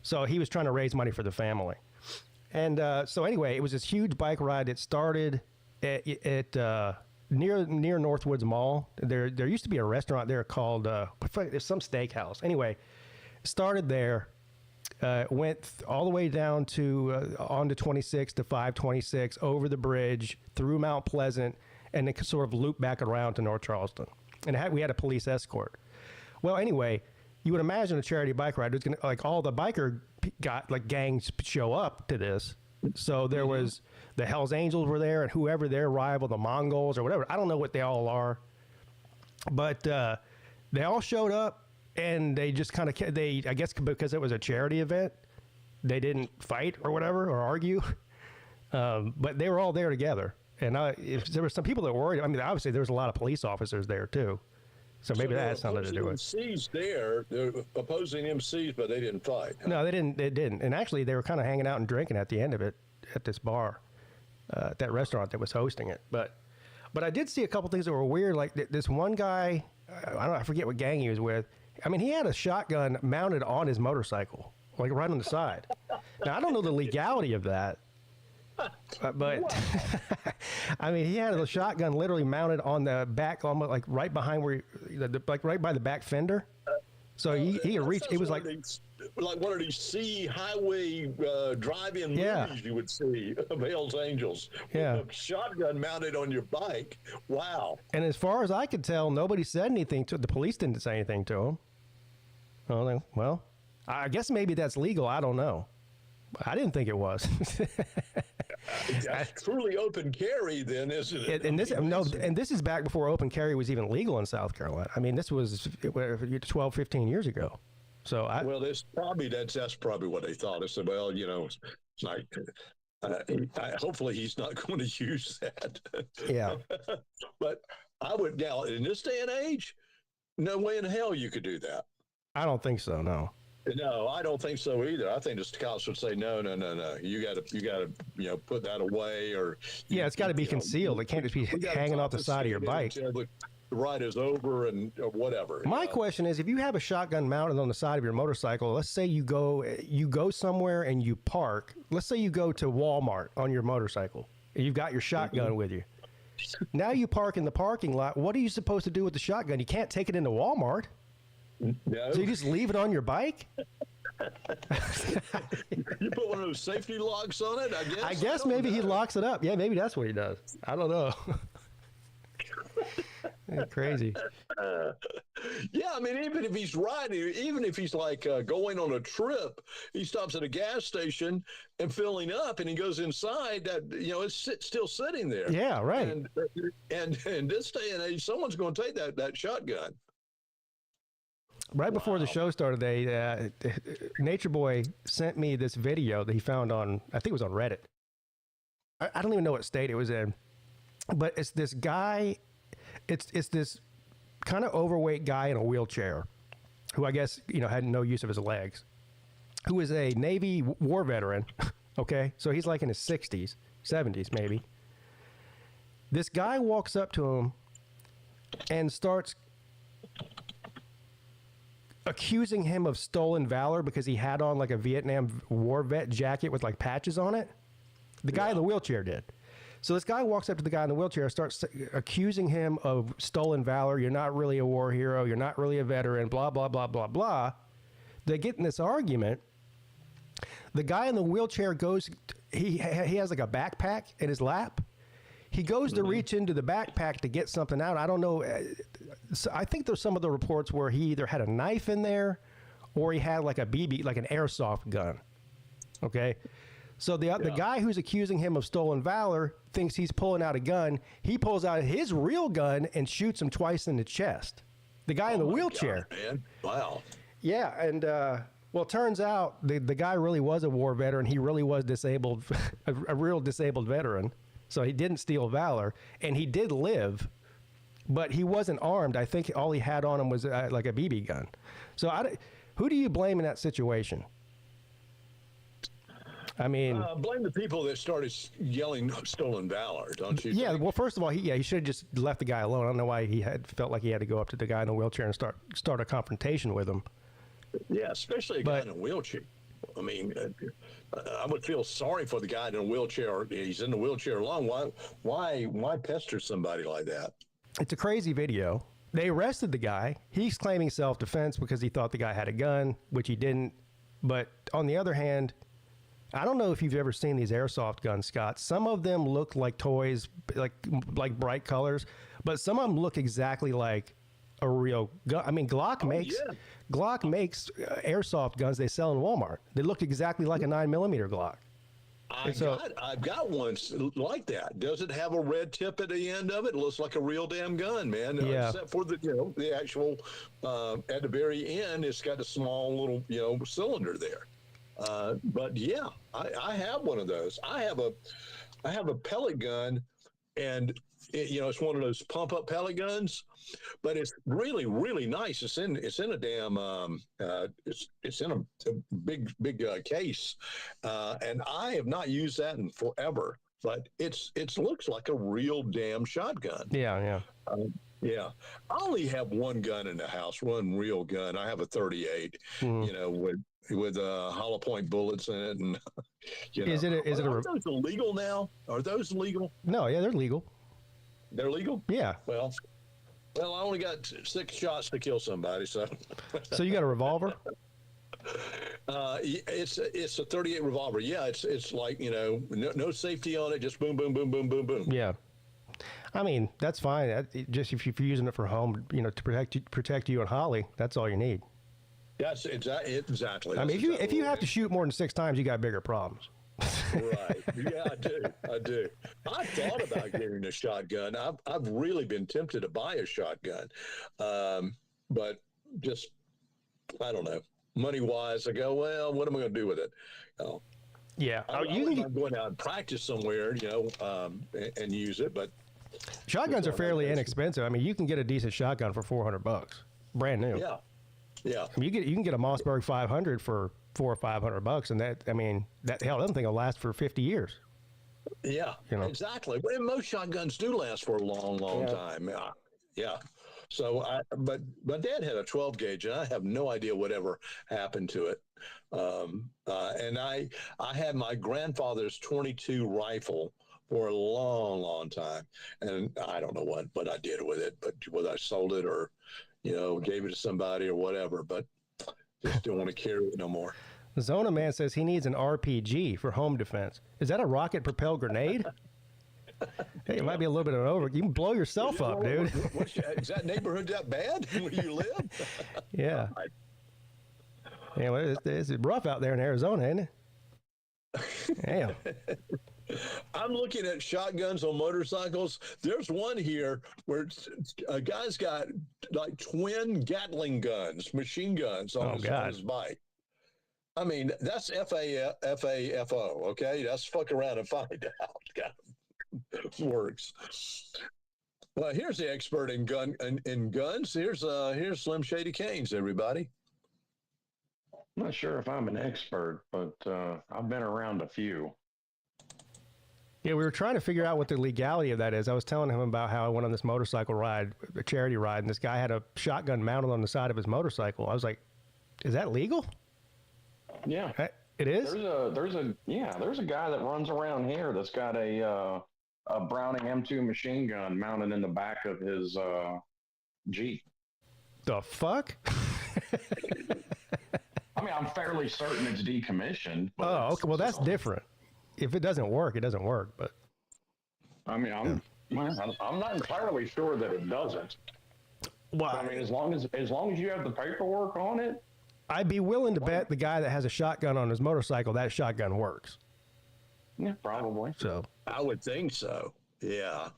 So he was trying to raise money for the family, and so anyway, it was this huge bike ride. It started at near Northwoods Mall. There used to be a restaurant there called there's some steakhouse. Anyway, it started there. Went all the way down to onto 26 to 526 over the bridge through Mount Pleasant, and then sort of looped back around to North Charleston. And we had a police escort. Well, anyway, you would imagine a charity bike ride. It's gonna, like, all the biker gangs show up to this. So there was the Hells Angels were there, and whoever their rival, the Mongols or whatever. I don't know what they all are, but they all showed up. And they just kind of, I guess because it was a charity event, they didn't fight or whatever or argue. But they were all there together. And if there were some people that were worried, I mean, obviously there was a lot of police officers there too. So maybe that had something to do with it. MCs there, they're opposing MCs, but they didn't fight. Huh? No, they didn't. And actually, they were kind of hanging out and drinking at the end of it at this bar, at that restaurant that was hosting it. But I did see a couple things that were weird. Like this one guy, I forget what gang he was with. I mean, he had a shotgun mounted on his motorcycle, like right on the side. Now, I don't know the legality of that, but I mean, he had a shotgun literally mounted on the back, almost like right behind right by the back fender. So he could reach. It was like like one of these sea highway drive-in Yeah. movies you would see of Hell's Angels. Yeah. With a shotgun mounted on your bike. Wow. And as far as I could tell, nobody said anything to the police. Didn't say anything to him. Well, I guess maybe that's legal. I don't know. I didn't think it was. That's truly open carry, then, isn't it? And this is back before open carry was even legal in South Carolina. I mean, this was 12, 15 years ago. So well, that's probably what they thought. They said, well, it's like, hopefully he's not going to use that. Yeah. But I would now in this day and age, no way in hell you could do that. I don't think so. No. No, I don't think so either. I think the cops would say, no. You got to, put that away, or yeah, it's got to be concealed. It can't just be hanging off the side of your bike. The ride is over and or whatever. My question is, if you have a shotgun mounted on the side of your motorcycle, let's say you go somewhere and you park. Let's say you go to Walmart on your motorcycle and you've got your shotgun with you. Now you park in the parking lot. What are you supposed to do with the shotgun? You can't take it into Walmart. No. So you just leave it on your bike? You put one of those safety locks on it, I guess. I guess maybe he locks it up. Yeah, maybe that's what he does. I don't know. Crazy. Yeah, I mean, even if he's riding, even if he's like going on a trip, he stops at a gas station and filling up, and he goes inside. That it's still sitting there. Yeah, right. And in this day and age, someone's going to take that shotgun. Right before the show started, Nature Boy sent me this video that he found on, I think it was on Reddit. I don't even know what state it was in, but it's this guy, it's this kind of overweight guy in a wheelchair who I guess, had no use of his legs, who is a Navy war veteran. Okay. So he's like in his 60s, 70s, maybe. This guy walks up to him and starts accusing him of stolen valor because he had on like a Vietnam war vet jacket with like patches on it. The guy in the wheelchair did. So this guy walks up to the guy in the wheelchair and starts accusing him of stolen valor. You're not really a war hero. You're not really a veteran, blah, blah, blah, blah, blah. They get in this argument. The guy in the wheelchair goes, he has like a backpack in his lap. He goes to reach into the backpack to get something out. I don't know. So I think there's some of the reports where he either had a knife in there or he had like a BB, like an airsoft gun. Okay. So the guy who's accusing him of stolen valor thinks he's pulling out a gun. He pulls out his real gun and shoots him twice in the chest. The guy in the wheelchair. God, man. Wow. Yeah. And, well, it turns out the guy really was a war veteran. He really was disabled, a real disabled veteran. So he didn't steal valor, and he did live, but he wasn't armed. I think all he had on him was like a BB gun. So who do you blame in that situation? I mean, blame the people that started yelling stolen valor, don't you? Yeah, think? well, first of all, he should have just left the guy alone. I don't know why he felt like he had to go up to the guy in the wheelchair and start a confrontation with him. Yeah, especially a guy in a wheelchair. I mean, I would feel sorry for the guy in a wheelchair. He's in the wheelchair alone. Why pester somebody like that? It's a crazy video. They arrested the guy. He's claiming self-defense because he thought the guy had a gun, which he didn't. But on the other hand, I don't know if you've ever seen these airsoft guns, Scott. Some of them look like toys, like bright colors, but some of them look exactly like a real gun. I mean, Glock makes airsoft guns they sell in Walmart. They look exactly like a 9mm Glock. I've got one like that. Does it have a red tip at the end of it? It looks like a real damn gun, man. Yeah. Except for the actual at the very end, it's got a small little cylinder there. But yeah, I have one of those. I have a pellet gun, and it's one of those pump up pellet guns, but it's really, really nice. It's in a damn it's in a big case, and I have not used that in forever. But it looks like a real damn shotgun. Yeah. Yeah, I only have one gun in the house, one real gun. I have a 38, with hollow point bullets in it, and are those illegal now? Are those legal? No, yeah, they're legal. They're legal? Yeah. Well, I only got 6 shots to kill somebody, so. So you got a revolver? It's a 38 revolver. Yeah, it's like, no safety on it, just boom, boom, boom, boom, boom, boom. Yeah. I mean, that's fine. Just if you're using it for home, to protect you and Holly, that's all you need. That's exactly. I mean, if you have to shoot more than 6 times, you got bigger problems. Right. Yeah, I do. I thought about getting a shotgun. I've really been tempted to buy a shotgun, but just I don't know. Money wise, I go, well, what am I going to do with it? Yeah, I'm going out and practice somewhere, and use it. But shotguns are fairly inexpensive. I mean, you can get a decent shotgun for $400, brand new. Yeah. I mean, you can get a Mossberg 500 for $400 or $500, and that thing will last for 50 years. Yeah, exactly. And most shotguns do last for a long, long time. Yeah. So, but my dad had a 12 gauge, and I have no idea whatever happened to it. And I had my grandfather's 22 rifle for a long, long time, and I don't know what I did with it, but whether I sold it or, gave it to somebody or whatever, but just don't want to carry it no more. Zona Man says he needs an RPG for home defense. Is that a rocket-propelled grenade? Hey, it might be a little bit of an over. You can blow yourself up, dude. Is that neighborhood that bad where you live? Yeah. Yeah, well, it's rough out there in Arizona, isn't it? Damn. I'm looking at shotguns on motorcycles. There's one here where a guy's got like twin Gatling guns, machine guns on his bike. I mean, that's FAFO, okay? That's fuck around and find out. God, works. Well, here's the expert in guns. Here's Slim Shady Canes, everybody. I'm not sure if I'm an expert, but I've been around a few. Yeah, we were trying to figure out what the legality of that is. I was telling him about how I went on this motorcycle ride, a charity ride, and this guy had a shotgun mounted on the side of his motorcycle. I was like, is that legal? Yeah. It is? There's a guy that runs around here that's got a Browning M2 machine gun mounted in the back of his Jeep. The fuck? I mean, I'm fairly certain it's decommissioned. But okay. Well, that's different. If it doesn't work, it doesn't work. But I mean, I'm not entirely sure that it doesn't. Well, I mean, as long as you have the paperwork on it, I'd be willing to bet the guy that has a shotgun on his motorcycle, that shotgun works. Yeah, probably. So I would think so. Yeah.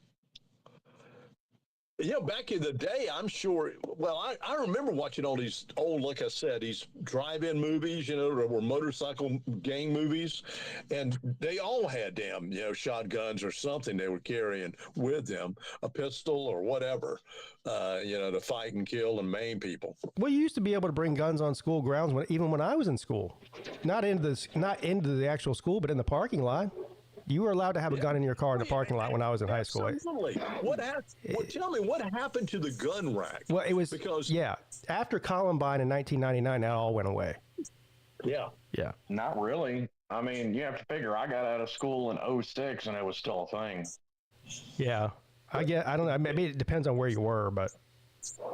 Back in the day, I'm sure. Well, I remember watching all these old, like I said, these drive-in movies, or motorcycle gang movies, and they all had damn, shotguns or something they were carrying with them, a pistol or whatever, to fight and kill and maim people. Well, you used to be able to bring guns on school grounds even when I was in school, not into the actual school, but in the parking lot. You were allowed to have a gun in your car in the parking lot when I was in high school. Absolutely. Tell me what happened to the gun rack? Well, it was after Columbine in 1999, that all went away. Yeah. Not really. I mean, you have to figure I got out of school in 2006 and it was still a thing. Yeah. I don't know. Maybe it depends on where you were, but.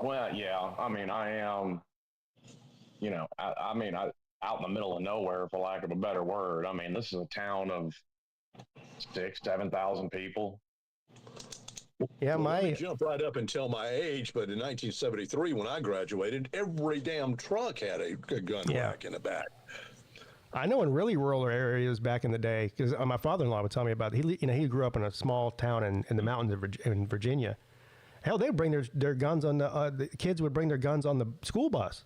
Well, yeah. I mean, I am, out in the middle of nowhere, for lack of a better word. I mean, this is a town of 7,000 people. Yeah, let me jump right up and tell my age, but in 1973, when I graduated, every damn truck had a gun rack in the back. I know in really rural areas back in the day, because my father-in-law would tell me about it. He grew up in a small town in the mountains in Virginia. Hell, they'd bring their guns on the kids would bring their guns on the school bus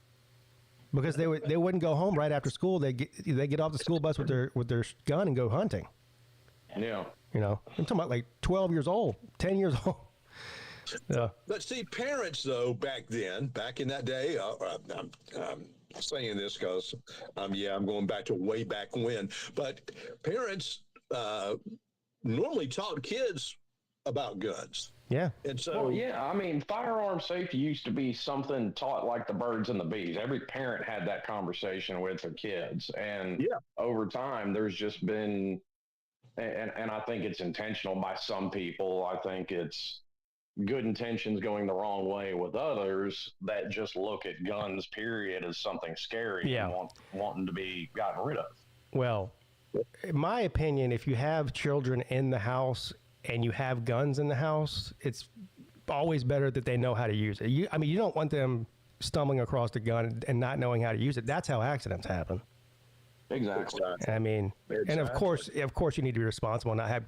because they wouldn't go home right after school. They get off the school bus with their gun and go hunting. Yeah. I'm talking about like 12 years old, 10 years old. Yeah. But see, parents, though, back in that day, I'm saying this because, I'm going back to way back when, but parents normally taught kids about guns. Yeah. And so, I mean, firearm safety used to be something taught like the birds and the bees. Every parent had that conversation with their kids. And over time, there's just been, and I think it's intentional by some people. I think it's good intentions going the wrong way with others that just look at guns, period, as something scary and wanting to be gotten rid of. Well, in my opinion, if you have children in the house and you have guns in the house, it's always better that they know how to use it. You don't want them stumbling across the gun and not knowing how to use it. That's how accidents happen. Exactly. I mean, and of course, you need to be responsible and not have,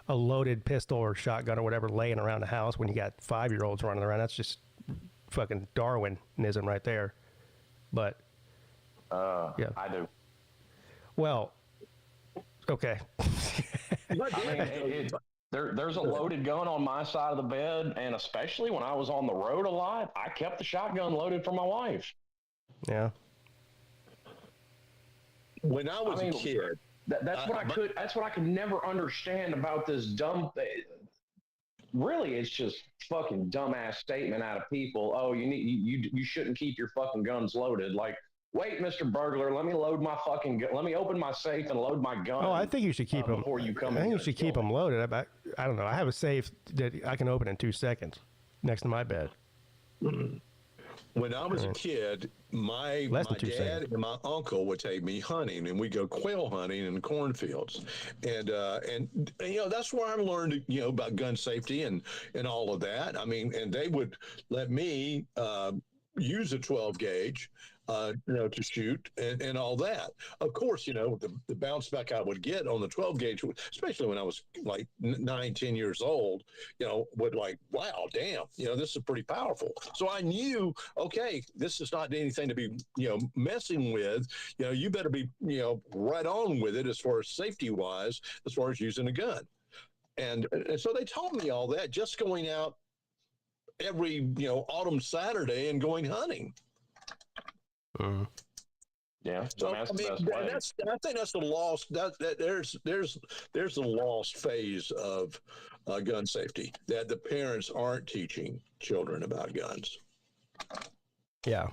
a loaded pistol or shotgun or whatever laying around the house when you got 5-year-olds running around. That's just fucking Darwinism right there. But yeah, I do. Well, okay. There's a loaded gun on my side of the bed, and especially when I was on the road a lot, I kept the shotgun loaded for my wife. Yeah. When I was a kid, that's what I could never understand about this dumb. Really, it's just fucking dumbass statement out of people. Oh, you shouldn't keep your fucking guns loaded. Like, wait, Mr. Burglar, let me load my fucking gun. Let me open my safe and load my gun. Oh, I think you should keep them before you come. I think you should keep them loaded. I don't know. I have a safe that I can open in 2 seconds next to my bed. When I was a kid, my dad and my uncle would take me hunting, and we'd go quail hunting in cornfields, and that's where I learned about gun safety and all of that. I mean, and they would let me use a 12 gauge. To shoot and all that. Of course, the bounce back I would get on the 12 gauge, especially when I was like 9, 10 years old, would like, wow, damn, this is pretty powerful. So I knew, okay, this is not anything to be, messing with. You better be, right on with it as far as safety wise, as far as using a gun. And so they taught me all that just going out every, autumn Saturday and going hunting. Yeah, so I think that's the lost. There's a lost phase of gun safety that the parents aren't teaching children about guns. Yeah,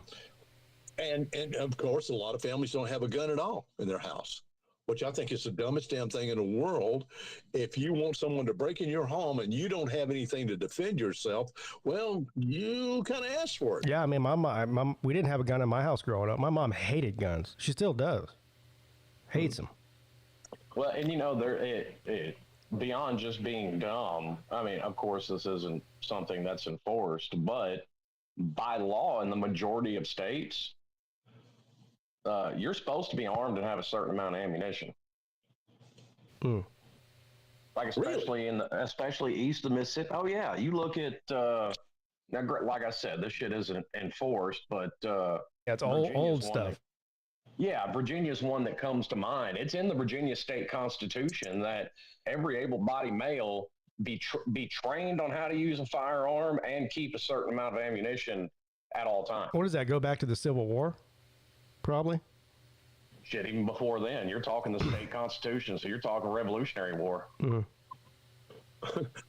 and of course, a lot of families don't have a gun at all in their house, which I think is the dumbest damn thing in the world. If you want someone to break in your home and you don't have anything to defend yourself, well, you kind of ask for it. Yeah, I mean, my mom, we didn't have a gun in my house growing up. My mom hated guns. She still does. Hates them. Well, and beyond just being dumb, I mean, of course, this isn't something that's enforced, but by law in the majority of states, you're supposed to be armed and have a certain amount of ammunition. Like especially east of Mississippi. Oh yeah, you look at now. Like I said, this shit isn't enforced, but it's old stuff. Virginia's one that comes to mind. It's in the Virginia state constitution that every able-bodied male be trained on how to use a firearm and keep a certain amount of ammunition at all times. What does that go back to the Civil War? Probably. Shit, even before then, you're talking the state constitution, so you're talking Revolutionary War.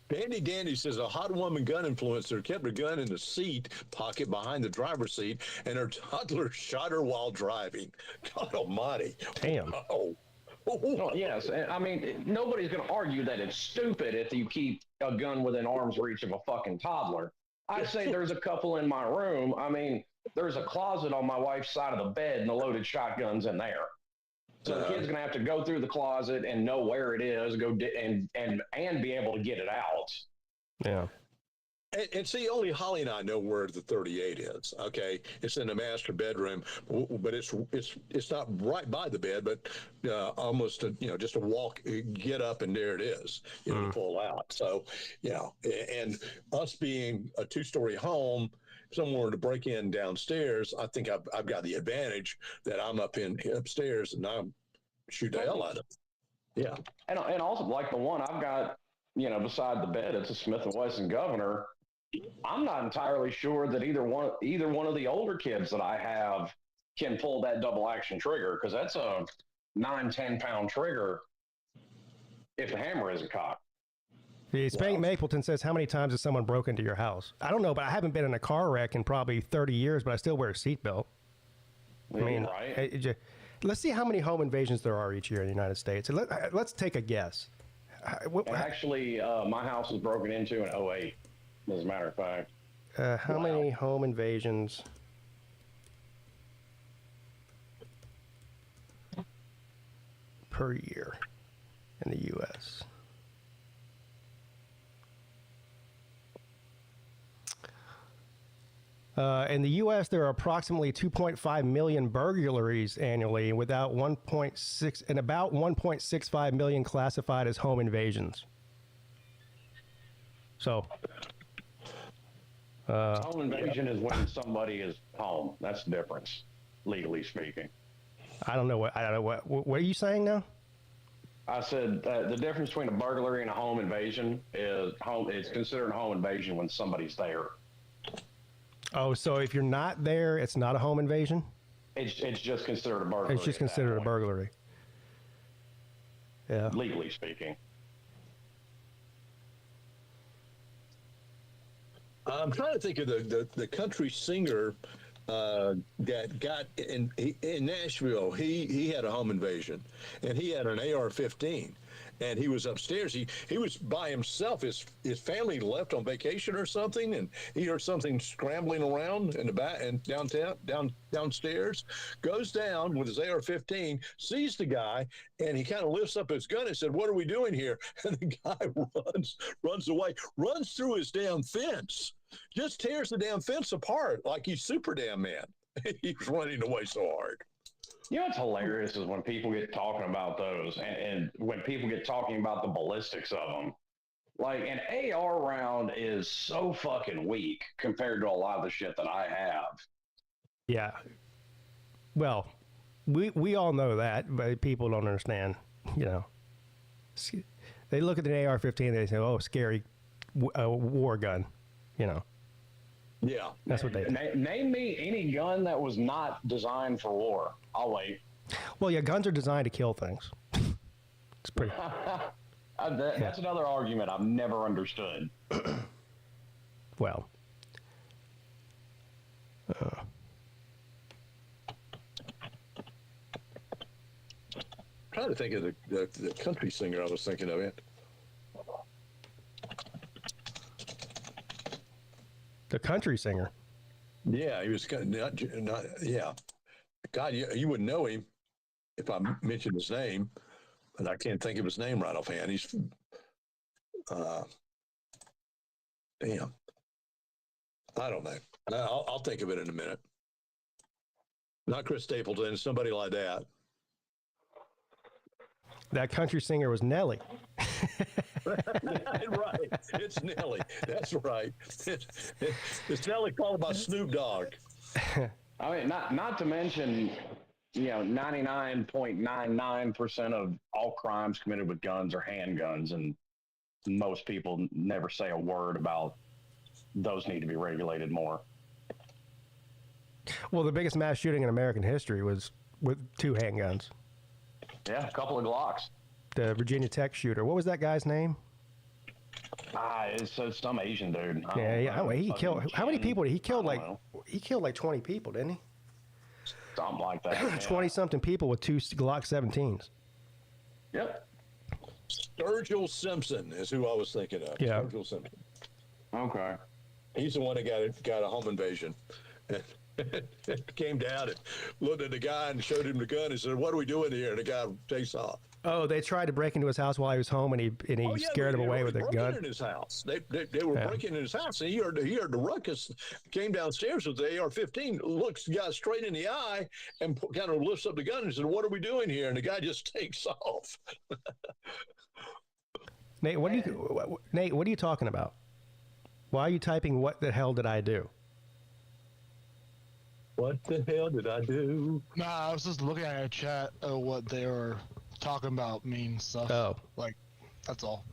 Dandy says a hot woman gun influencer kept her gun in the seat pocket behind the driver's seat, and her toddler shot her while driving. God almighty. Damn. Oh. Well, yes, I mean, nobody's going to argue that it's stupid if you keep a gun within arm's reach of a fucking toddler. I say there's a couple in my room. I mean, there's a closet on my wife's side of the bed and the loaded shotgun's in there. So the kid's going to have to go through the closet and know where it is, and be able to get it out. Yeah. And see, only Holly and I know where the 38 is. Okay, it's in the master bedroom, but it's not right by the bed, but almost just a walk, get up, and there it is. To pull out. So and us being a 2-story home, somewhere to break in downstairs, I think I've got the advantage that I'm upstairs and I'm shoot the hell out of it. Yeah, and also like the one I've got, beside the bed, it's a Smith & Wesson Governor. I'm not entirely sure that either one of the older kids that I have can pull that double action trigger, because that's a 9-10 pound trigger if the hammer isn't cocked. Spank Mapleton says, how many times has someone broken into your house? I don't know, but I haven't been in a car wreck in probably 30 years, but I still wear a seatbelt. I mean, right. Let's see how many home invasions there are each year in the United States. Let's take a guess. Actually, my house was broken into in 2008. as a matter of fact. How many home invasions per year in the U.S.? In the U.S., there are approximately 2.5 million burglaries annually, and about 1.65 million classified as home invasions. So, Home invasion is when somebody is home. That's the difference, legally speaking. I don't know what are you saying now? I said the difference between a burglary and a home invasion is it's considered a home invasion when somebody's there. Oh, so if you're not there, it's not a home invasion? It's just considered a burglary. It's just considered a burglary. Yeah. Legally speaking. I'm trying to think of the country singer that got in Nashville. He had a home invasion, and he had an AR-15, and he was upstairs. He was by himself. His family left on vacation or something, and he heard something scrambling around in the back and downstairs. Goes down with his AR-15, sees the guy, and he kind of lifts up his gun and said, "What are we doing here?" And the guy runs away, runs through his damn fence. Just tears the damn fence apart like he's super damn man. He's running away so hard. You know what's hilarious is when people get talking about those and when people get talking about the ballistics of them. Like an AR round is so fucking weak compared to a lot of the shit that I have. Yeah. Well, we all know that, but people don't understand, you know. They look at the AR-15 and they say, "Oh, scary war gun." You know. Yeah. That's what they do. Name me any gun that was not designed for war. I'll wait. Well, yeah, guns are designed to kill things. It's pretty. That's another argument I've never understood. Well. Trying to think of the country singer I was thinking of it. The country singer. Yeah, he was not yeah. God, you wouldn't know him if I mentioned his name, but I can't think of his name right offhand. He's damn. I don't know. I'll think of it in a minute. Not Chris Stapleton, somebody like that. That country singer was Nelly. Right. It's Nelly. That's right. It's Nelly followed by Snoop Dogg. I mean, not to mention, 99.99% of all crimes committed with guns are handguns, and most people never say a word about those need to be regulated more. Well, the biggest mass shooting in American history was with 2 handguns. Yeah, a couple of Glocks. The Virginia Tech shooter. What was that guy's name? It's some Asian dude. He killed. How many people did he kill? He killed like 20 people, didn't he? Something like that. 20-something people with 2 Glock 17s. Yep. Sturgill Simpson is who I was thinking of. Yeah. Sturgill Simpson. Okay. He's the one that got a home invasion. Came down and looked at the guy and showed him the gun and said, "What are we doing here?" And the guy takes off. Oh, they tried to break into his house while he was home, and he scared him away with a gun. In his house, they were breaking in his house, and he heard the ruckus. Came downstairs with the AR-15, looks the guy straight in the eye, and kind of lifts up the gun and said, "What are we doing here?" And the guy just takes off. Nate, what are you talking about? Why are you typing "What the hell did I do"? What the hell did I do? Nah, I was just looking at a chat of what they were talking about, mean stuff. Oh. Like, that's all.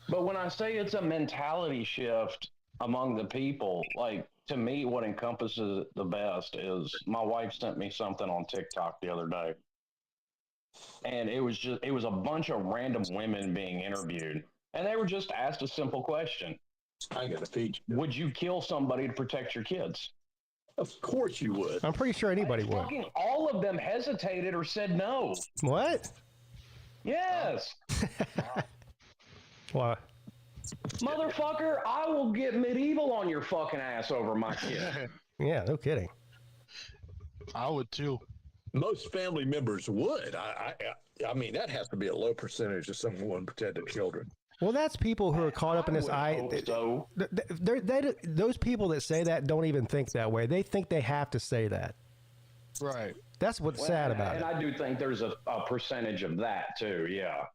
But when I say it's a mentality shift among the people, like, to me, what encompasses the best is my wife sent me something on TikTok the other day. And it was a bunch of random women being interviewed. And they were just asked a simple question. I got to teach. Would you kill somebody to protect your kids? Of course you would. I'm pretty sure anybody would. Fucking all of them hesitated or said no. What? Yes. Why? Motherfucker, I will get medieval on your fucking ass over my kid. Yeah, no kidding. I would too. Most family members would. I mean, that has to be a low percentage of someone protecting children. Well, that's people who are caught up in this. So. Those people that say that don't even think that way. They think they have to say that. Right. That's what's sad about it. And I do think there's a percentage of that too. Yeah.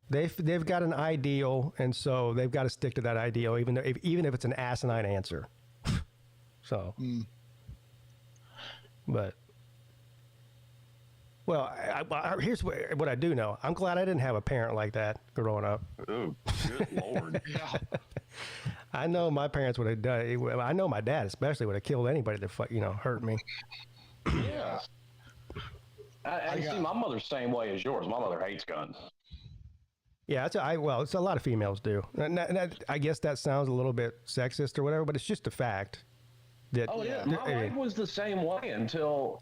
They've got an ideal, and so they've got to stick to that ideal, even if it's an asinine answer. So, but. Well, here's what I do know. I'm glad I didn't have a parent like that growing up. Oh, good Lord. I know my parents would have done. I know my dad especially would have killed anybody that hurt me. Yeah. I see my mother's same way as yours. My mother hates guns. Yeah, it's a lot of females do. And I guess that sounds a little bit sexist or whatever, but it's just a fact. Oh yeah, my wife was the same way until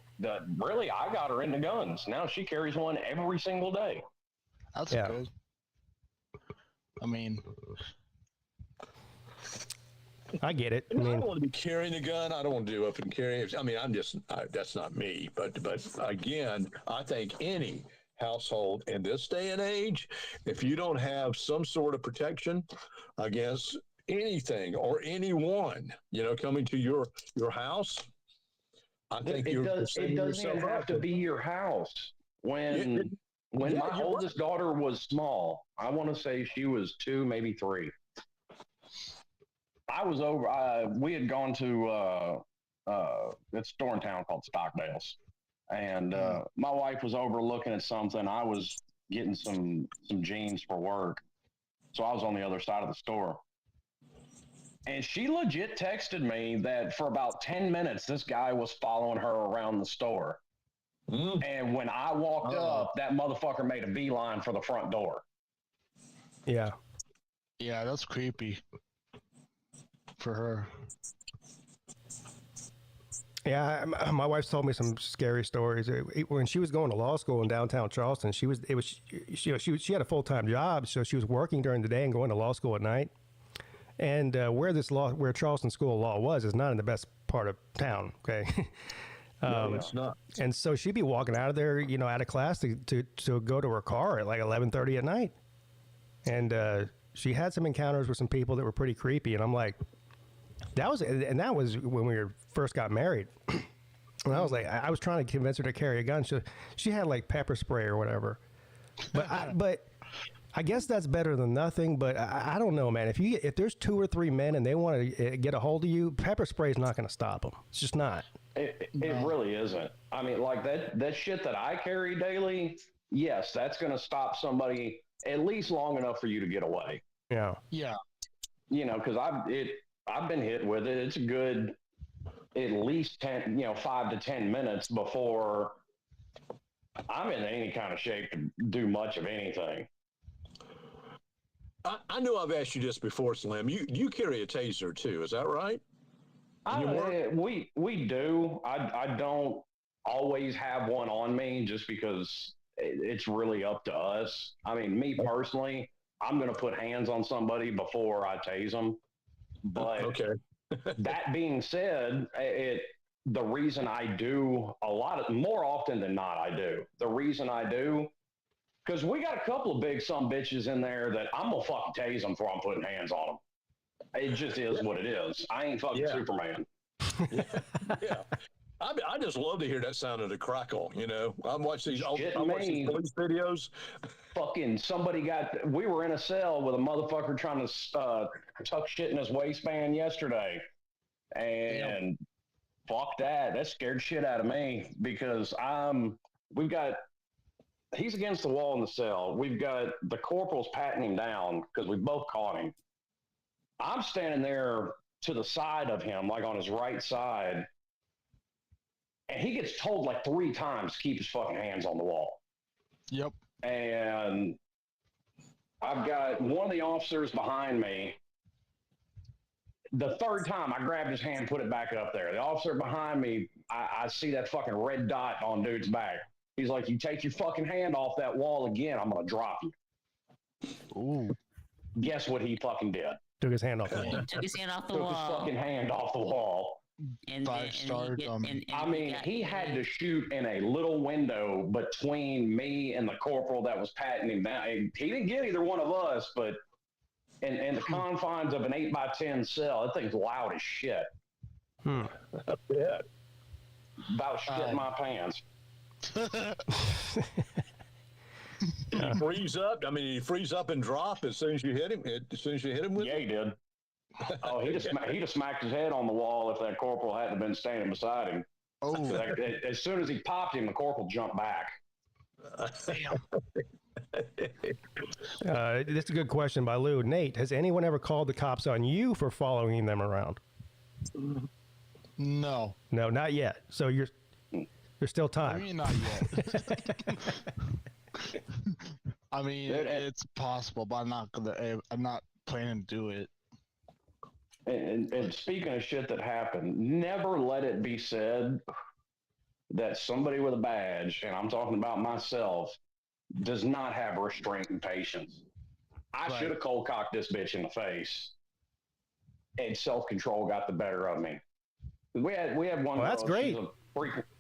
really I got her into guns. Now she carries one every single day. That's good. I mean, I get it. I don't want to be carrying a gun. I don't want to do open carry. I mean, that's not me. But again, I think any household in this day and age, if you don't have some sort of protection against anything or anyone, coming to your house, I think it doesn't even have to be your house. When my oldest daughter was small, I want to say she was 2, maybe 3. I was over. We had gone to a store in town called Stockdale's, and my wife was over looking at something. I was getting some jeans for work, so I was on the other side of the store. And she legit texted me that for about 10 minutes, this guy was following her around the store. And when I walked up, that motherfucker made a beeline for the front door. Yeah. Yeah, that's creepy for her. Yeah, my wife's told me some scary stories. When she was going to law school in downtown Charleston, she had a full-time job, so she was working during the day and going to law school at night. And where Charleston School of Law is not in the best part of town. Okay, no, it's not. And so she'd be walking out of there, out of class to go to her car at like 11:30 at night. And she had some encounters with some people that were pretty creepy. And I'm like, that was when we first got married. And I was like, I was trying to convince her to carry a gun. She had like pepper spray or whatever. But I guess that's better than nothing, but I don't know, man. If there's 2 or 3 men and they want to get a hold of you, pepper spray is not going to stop them. It's just not. It really isn't. I mean, like that shit that I carry daily, yes, that's going to stop somebody at least long enough for you to get away. Yeah. Yeah. Because I've been hit with it. It's a good at least 5 to 10 minutes before I'm in any kind of shape to do much of anything. I know I've asked you this before, Slim. You carry a taser too, is that right? We do. I don't always have one on me just because it's really up to us. I mean, me personally, I'm going to put hands on somebody before I tase them. But okay. That being said, the reason I do more often than not, I do. The reason I do, because we got a couple of big some bitches in there that I'm going to fucking tase them before I'm putting hands on them. It just is what it is. I ain't fucking Superman. Yeah. I just love to hear that sound of the crackle, I'm watching these police videos. Fucking we were in a cell with a motherfucker trying to tuck shit in his waistband yesterday. And fuck that. That scared shit out of me because he's against the wall in the cell. We've got the corporals patting him down because we both caught him. I'm standing there to the side of him, like on his right side. And he gets told like 3 times to keep his fucking hands on the wall. Yep. And I've got one of the officers behind me. The 3rd time I grabbed his hand, put it back up there. The officer behind me, I see that fucking red dot on dude's back. He's like, you take your fucking hand off that wall again, I'm going to drop you. Ooh. Guess what he fucking did? Took his hand off the wall. He took his hand off the Took wall. his fucking hand off the wall. And I mean, he had to shoot in a little window between me and the corporal that was patting him down. He didn't get either one of us, but in the confines of an 8x10 cell, that thing's loud as shit. Yeah. About shit in my pants. Did he freeze up? I mean, did he freeze up and drop as soon as you hit him? As soon as you hit him with Yeah, it? he did. Oh, he'd have smacked his head on the wall if that corporal hadn't been standing beside him. Oh, As soon as he popped him, the corporal jumped back. This is a good question by Lou. Nate, has anyone ever called the cops on you for following them around? no. No, not yet. So there's still I time. mean, not yet. I mean, it's possible, but I'm not planning to do it. And speaking of shit that happened, never let it be said that somebody with a badge, and I'm talking about myself, does not have restraint and patience. I should have cold cocked this bitch in the face, and self-control got the better of me. We had one. Well, that's great.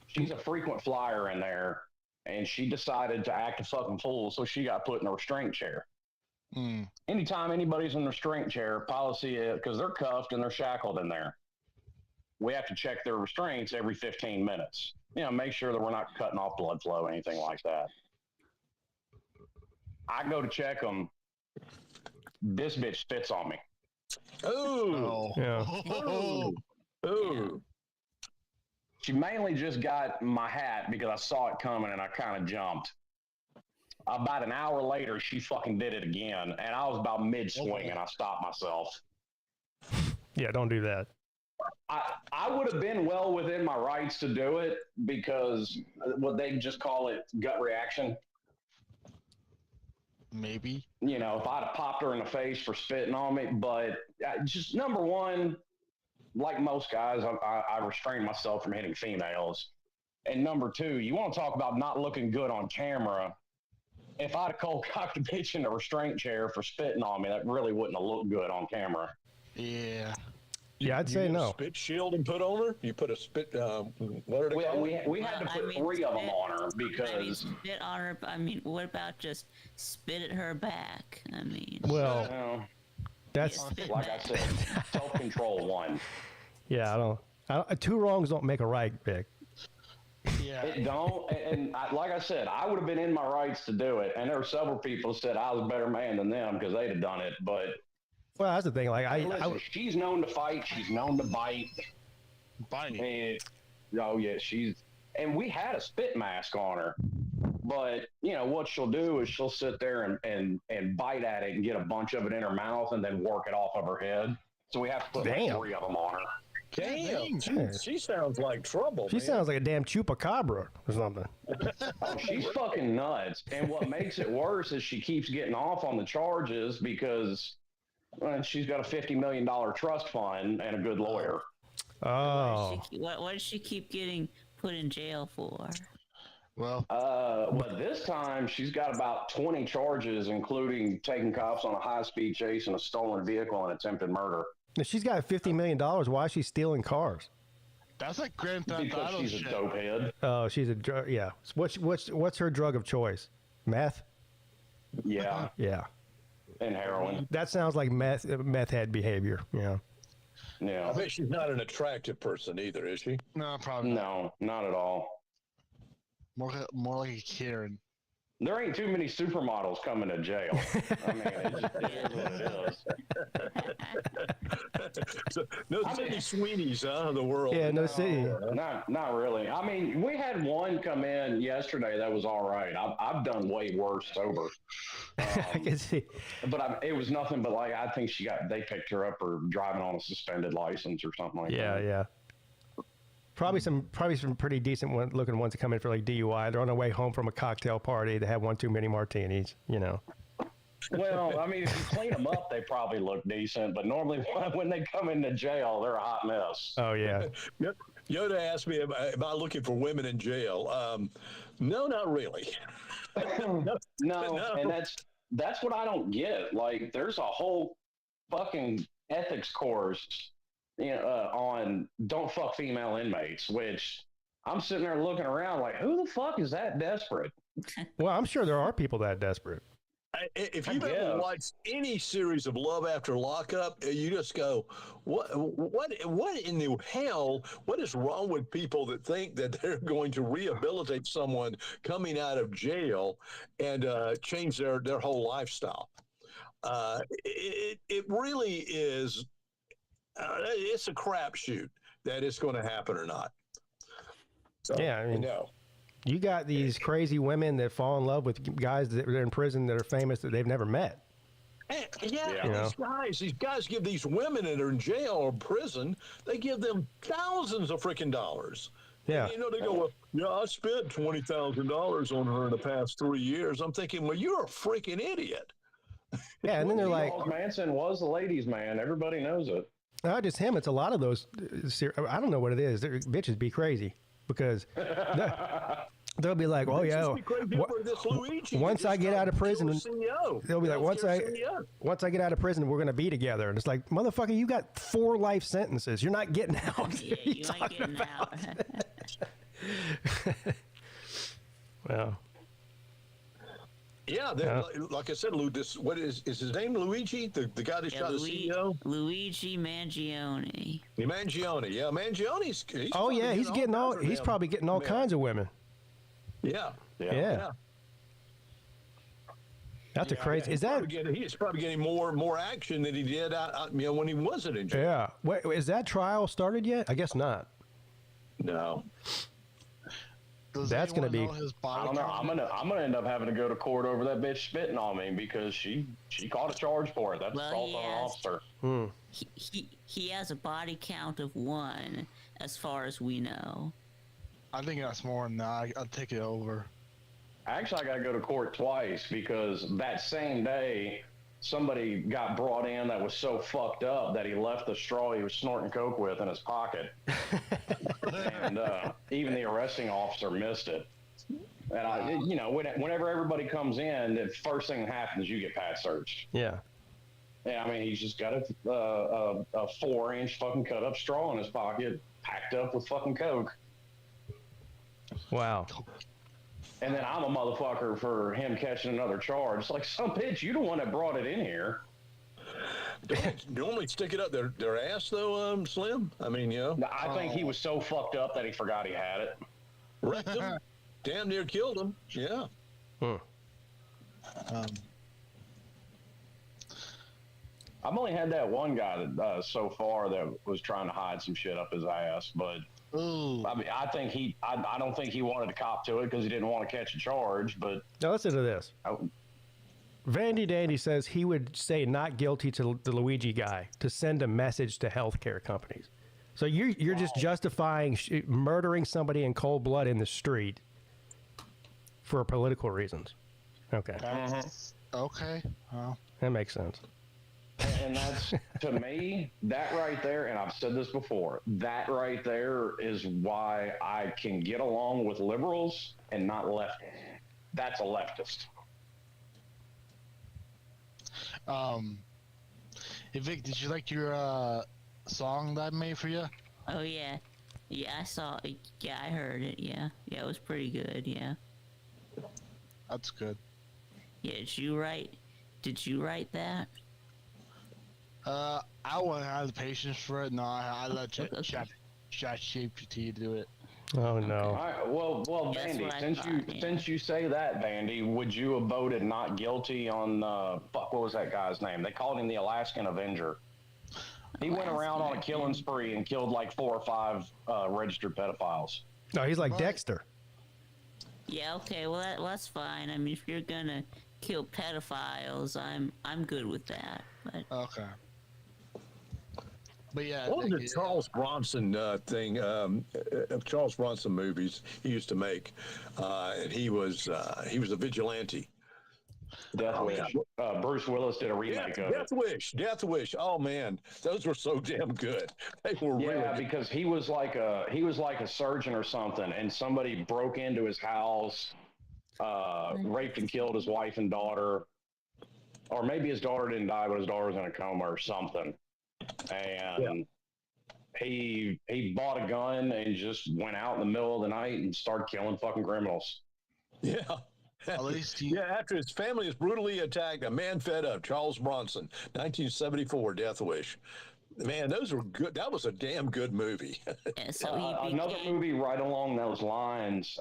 She's a frequent flyer in there, and she decided to act a fucking fool, so she got put in a restraint chair. Anytime anybody's in a restraint chair, policy is, because they're cuffed and they're shackled in there, we have to check their restraints every 15 minutes. Make sure that we're not cutting off blood flow or anything like that. I go to check them. This bitch spits on me. Oh. Yeah. Oh. She mainly just got my hat because I saw it coming and I kind of jumped. About an hour later, she fucking did it again, and I was about mid-swing, and I stopped myself. Yeah, don't do that. I would have been well within my rights to do it because what they just call it gut reaction. Maybe. If I'd have popped her in the face for spitting on me, but just number one, like most guys, I restrain myself from hitting females. And number two, you want to talk about not looking good on camera. If I'd have cold cocked a bitch in a restraint chair for spitting on me, that really wouldn't have looked good on camera. Yeah. Yeah, I'd say no. Spit shield and put on her? You put a spit, what are they called? We had to put three of them on her because... spit on her. I mean, what about just spit at her back? I mean... Well, that's... Like I said, self-control one. Yeah, I don't... Two wrongs don't make a right, Vic. Yeah. It don't, and like I said, I would have been in my rights to do it, and there were several people who said I was a better man than them because they'd have done it. But well, that's the thing. Like listen, she's known to fight, she's known to bite. And, oh yeah, and we had a spit mask on her, but what she'll do is she'll sit there and bite at it and get a bunch of it in her mouth and then work it off of her head. So we have to put like three of them on her. Damn, she sounds like trouble. She sounds like a damn chupacabra or something. Oh, she's fucking nuts. And what makes it worse is she keeps getting off on the charges because she's got a $50 million trust fund and a good lawyer. Oh. What does she keep getting put in jail for? Well, this time she's got about 20 charges, including taking cops on a high-speed chase and a stolen vehicle and attempted murder. If she's got $50 million, why is she stealing cars? that's like Grand Theft Because Auto she's shit. a dopehead. Oh, she's a drug. Yeah. What's her drug of choice? Meth. Yeah, Yeah. and heroin. That sounds like meth head behavior. Yeah. Yeah. I bet she's not an attractive person either, is she? No, probably not. No, not at all. More like a Karen. There ain't too many supermodels coming to jail. I mean, it just is what it is. So, no Sydney Sweeney's, of the world. Yeah. No city. Not really. I mean, we had one come in yesterday that was all right. I've done way worse sober. I can see. But it was nothing but like, I think they picked her up for driving on a suspended license or something like that. Yeah. Probably some pretty decent looking ones that come in for like DUI. They're on their way home from a cocktail party. They have one too many martinis. Well, I mean, if you clean them up, they probably look decent. But normally when they come into jail, they're a hot mess. Oh yeah. Yoda asked me, am I looking for women in jail? No, not really. No, and that's what I don't get. Like, there's a whole fucking ethics course, on don't fuck female inmates, which I'm sitting there looking around like, who the fuck is that desperate? Well, I'm sure there are people that desperate. If you've ever watched any series of Love After Lockup, you just go, what in the hell? What is wrong with people that think that they're going to rehabilitate someone coming out of jail and change their whole lifestyle? It really is. It's a crapshoot that it's going to happen or not. So, Yeah, I mean, you got these crazy women that fall in love with guys that are in prison that are famous that they've never met. These guys give these women that are in jail or prison, they give them thousands of freaking dollars. Yeah. And, they go, well, I spent $20,000 on her in the past 3 years. I'm thinking, well, you're a freaking idiot. Yeah, and then they're like, Manson was the ladies' man. Everybody knows it. Not just him. It's a lot of those. I don't know what it is. Bitches be crazy because they'll be like, "Oh yeah, once I get out of prison, they'll be like, once I get out of prison, we're gonna be together." And it's like, motherfucker, you got 4 life sentences. You're not getting out. Yeah, you ain't getting out. Well. Yeah, like I said, what is his name? Luigi, the guy that shot the CEO. Luigi Mangione. Mangione, yeah, Mangione's. He's probably getting all kinds of women. Yeah. That's a crazy. He's probably getting more action than he did when he wasn't in jail. Yeah. Wait, is that trial started yet? I guess not. No. That's going to be. I don't know. I'm gonna end up having to go to court over that bitch spitting on me because she caught a charge for it. That's assault on an officer. He has a body count of 1, as far as we know. I think that's more than that. I'll take it over. Actually, I got to go to court twice because that same day, somebody got brought in that was so fucked up that he left the straw he was snorting coke with in his pocket. And even the arresting officer missed it. And whenever everybody comes in, the first thing that happens, you get pat searched. Yeah. Yeah, I mean, he's just got a 4-inch fucking cut up straw in his pocket, packed up with fucking coke. Wow. And then I'm a motherfucker for him catching another charge. It's like, some bitch, you the one that brought it in here. Don't they stick it up their ass, though, Slim? I mean, I think he was so fucked up that he forgot he had it. Wrecked him. Damn near killed him. Yeah. I've only had that one guy that, so far that was trying to hide some shit up his ass, but I mean, I don't think he wanted to cop to it because he didn't want to catch a charge. But now listen to this. Vandy Dandy says he would say not guilty to the Luigi guy to send a message to healthcare companies. So you're just justifying murdering somebody in cold blood in the street for political reasons. Okay. Okay. Well, that makes sense. And that's, to me, that right there, and I've said this before, that right there is why I can get along with liberals and not leftists. That's a leftist. Hey Vic, did you like your song that I made for you? Oh yeah, I saw it. Yeah, I heard it. Yeah, it was pretty good. Yeah. That's good. Yeah, did you write that? I wouldn't have the patience for it. No, I let ChatGPT do it. Oh no. All right, well, Vandy, since you say that, Vandy, would you have voted not guilty on what was that guy's name? They called him the Alaskan Avenger. He went around on a killing spree and killed like 4 or 5 registered pedophiles. No, he's like Dexter. Yeah. Okay. Well, that's fine. I mean, if you're gonna kill pedophiles, I'm good with that. But okay. But yeah, what was the Charles Bronson thing? Charles Bronson movies he used to make, and he was a vigilante. Death Wish. Bruce Willis did a remake of it. Death Wish. Oh man, those were so damn good. They were really because he was like a surgeon or something, and somebody broke into his house, raped and killed his wife and daughter. or maybe his daughter didn't die, but his daughter was in a coma or something. And he bought a gun and just went out in the middle of the night and started killing fucking criminals. Yeah. At least he, Yeah, after his family is brutally attacked, a man fed up, Charles Bronson, 1974, Death Wish. Man, those were good. That was a damn good movie. Yeah, so he Another became, movie right along those lines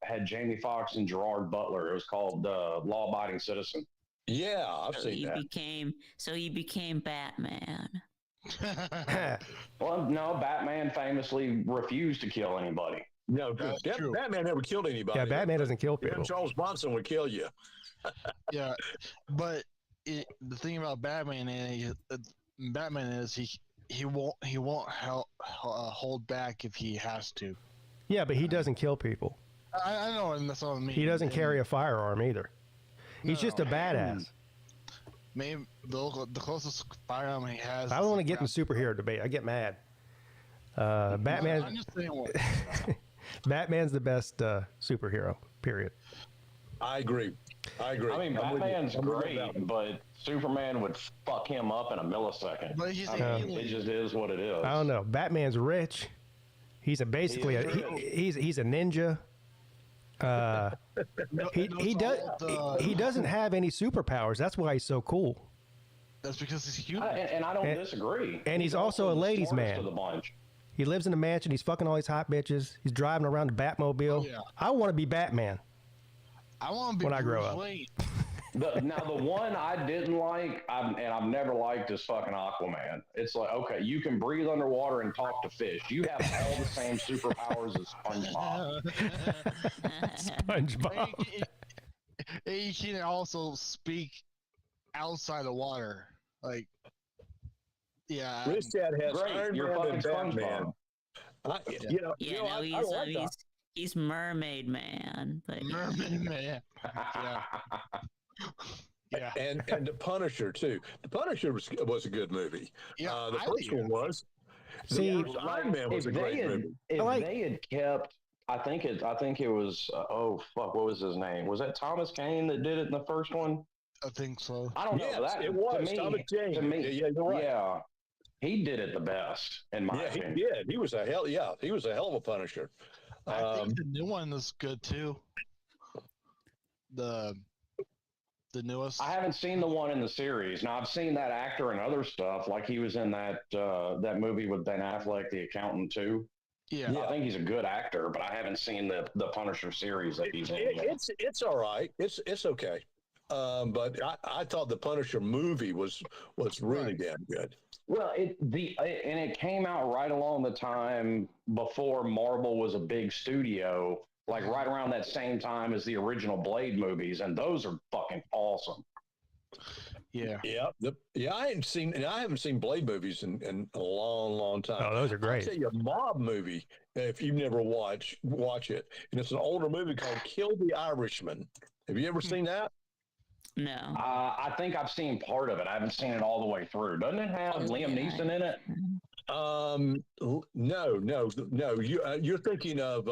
had Jamie Foxx and Gerard Butler. It was called Law Abiding Citizen. Yeah, I've so seen he that. became Batman. Well, no, Batman famously refused to kill anybody. No, That's true. Batman never killed anybody. Yeah, Batman doesn't kill Even people. Charles Bronson would kill you. yeah, but the thing about Batman is he won't hold back if he has to. Yeah, but he doesn't kill people. I know, and that's what I mean. He doesn't carry a firearm either. He's just a badass. Maybe the closest firearm he has. I don't want to get in the superhero debate. I get mad. Batman. I'm just saying what. Batman's the best superhero. Period. I agree. I mean, I'm with you. Batman's I'm with you great, about it. but Superman would fuck him up in a millisecond. But he's I an mean, alien. it just is what it is. I don't know. Batman's rich. He's a basically He is he's a ninja. He doesn't have any superpowers. That's why he's so cool. That's because he's human. And I don't disagree. And he's also a the ladies' smartest man. of the bunch. He lives in a mansion. He's fucking all these hot bitches. He's driving around the Batmobile. Oh, yeah. I want to be Batman. I want to be when I grow Bruce up. Wayne. Now, the one I didn't like, and I've never liked, is fucking Aquaman. It's like, okay, you can breathe underwater and talk to fish. You have all the same superpowers as SpongeBob. SpongeBob. He can also speak outside the water. Like, yeah. Rich Dad has Great, Iron you're Man and fucking Batman. SpongeBob. Yeah, I like that. he's Mermaid Man. But Mermaid Man. Yeah. Yeah. And The Punisher too. The Punisher was a good movie. Yeah, The first one was. See, the first Iron Man was a great movie. If they had kept, I think it was. Oh fuck, what was his name? Was that Thomas Kane that did it in the first one? I think so. I don't know. Yes, That it was to me, Thomas Jane. To me, Yeah, you're right. yeah, he did it the best in my Yeah, he opinion. did. He was a hell of a Punisher. I think the new one is good too. The newest. I haven't seen the one in the series. Now I've seen that actor and other stuff, like he was in that movie with Ben Affleck, The Accountant too. Yeah. I think he's a good actor, but I haven't seen the Punisher series that he's in. It's all right. It's okay. But I thought the Punisher movie was really damn good. Well, it came out right along the time before Marvel was a big studio, like right around that same time as the original Blade movies, and those are fucking awesome. Yeah. Yeah. I haven't seen Blade movies in a long time. Oh, those are great. I'll tell you a mob movie if you've never watch it, and it's an older movie called Kill the Irishman. Have you ever seen that? no. I think I've seen part of it. I haven't seen it all the way through. Doesn't it have Liam Neeson in it? No. You're thinking of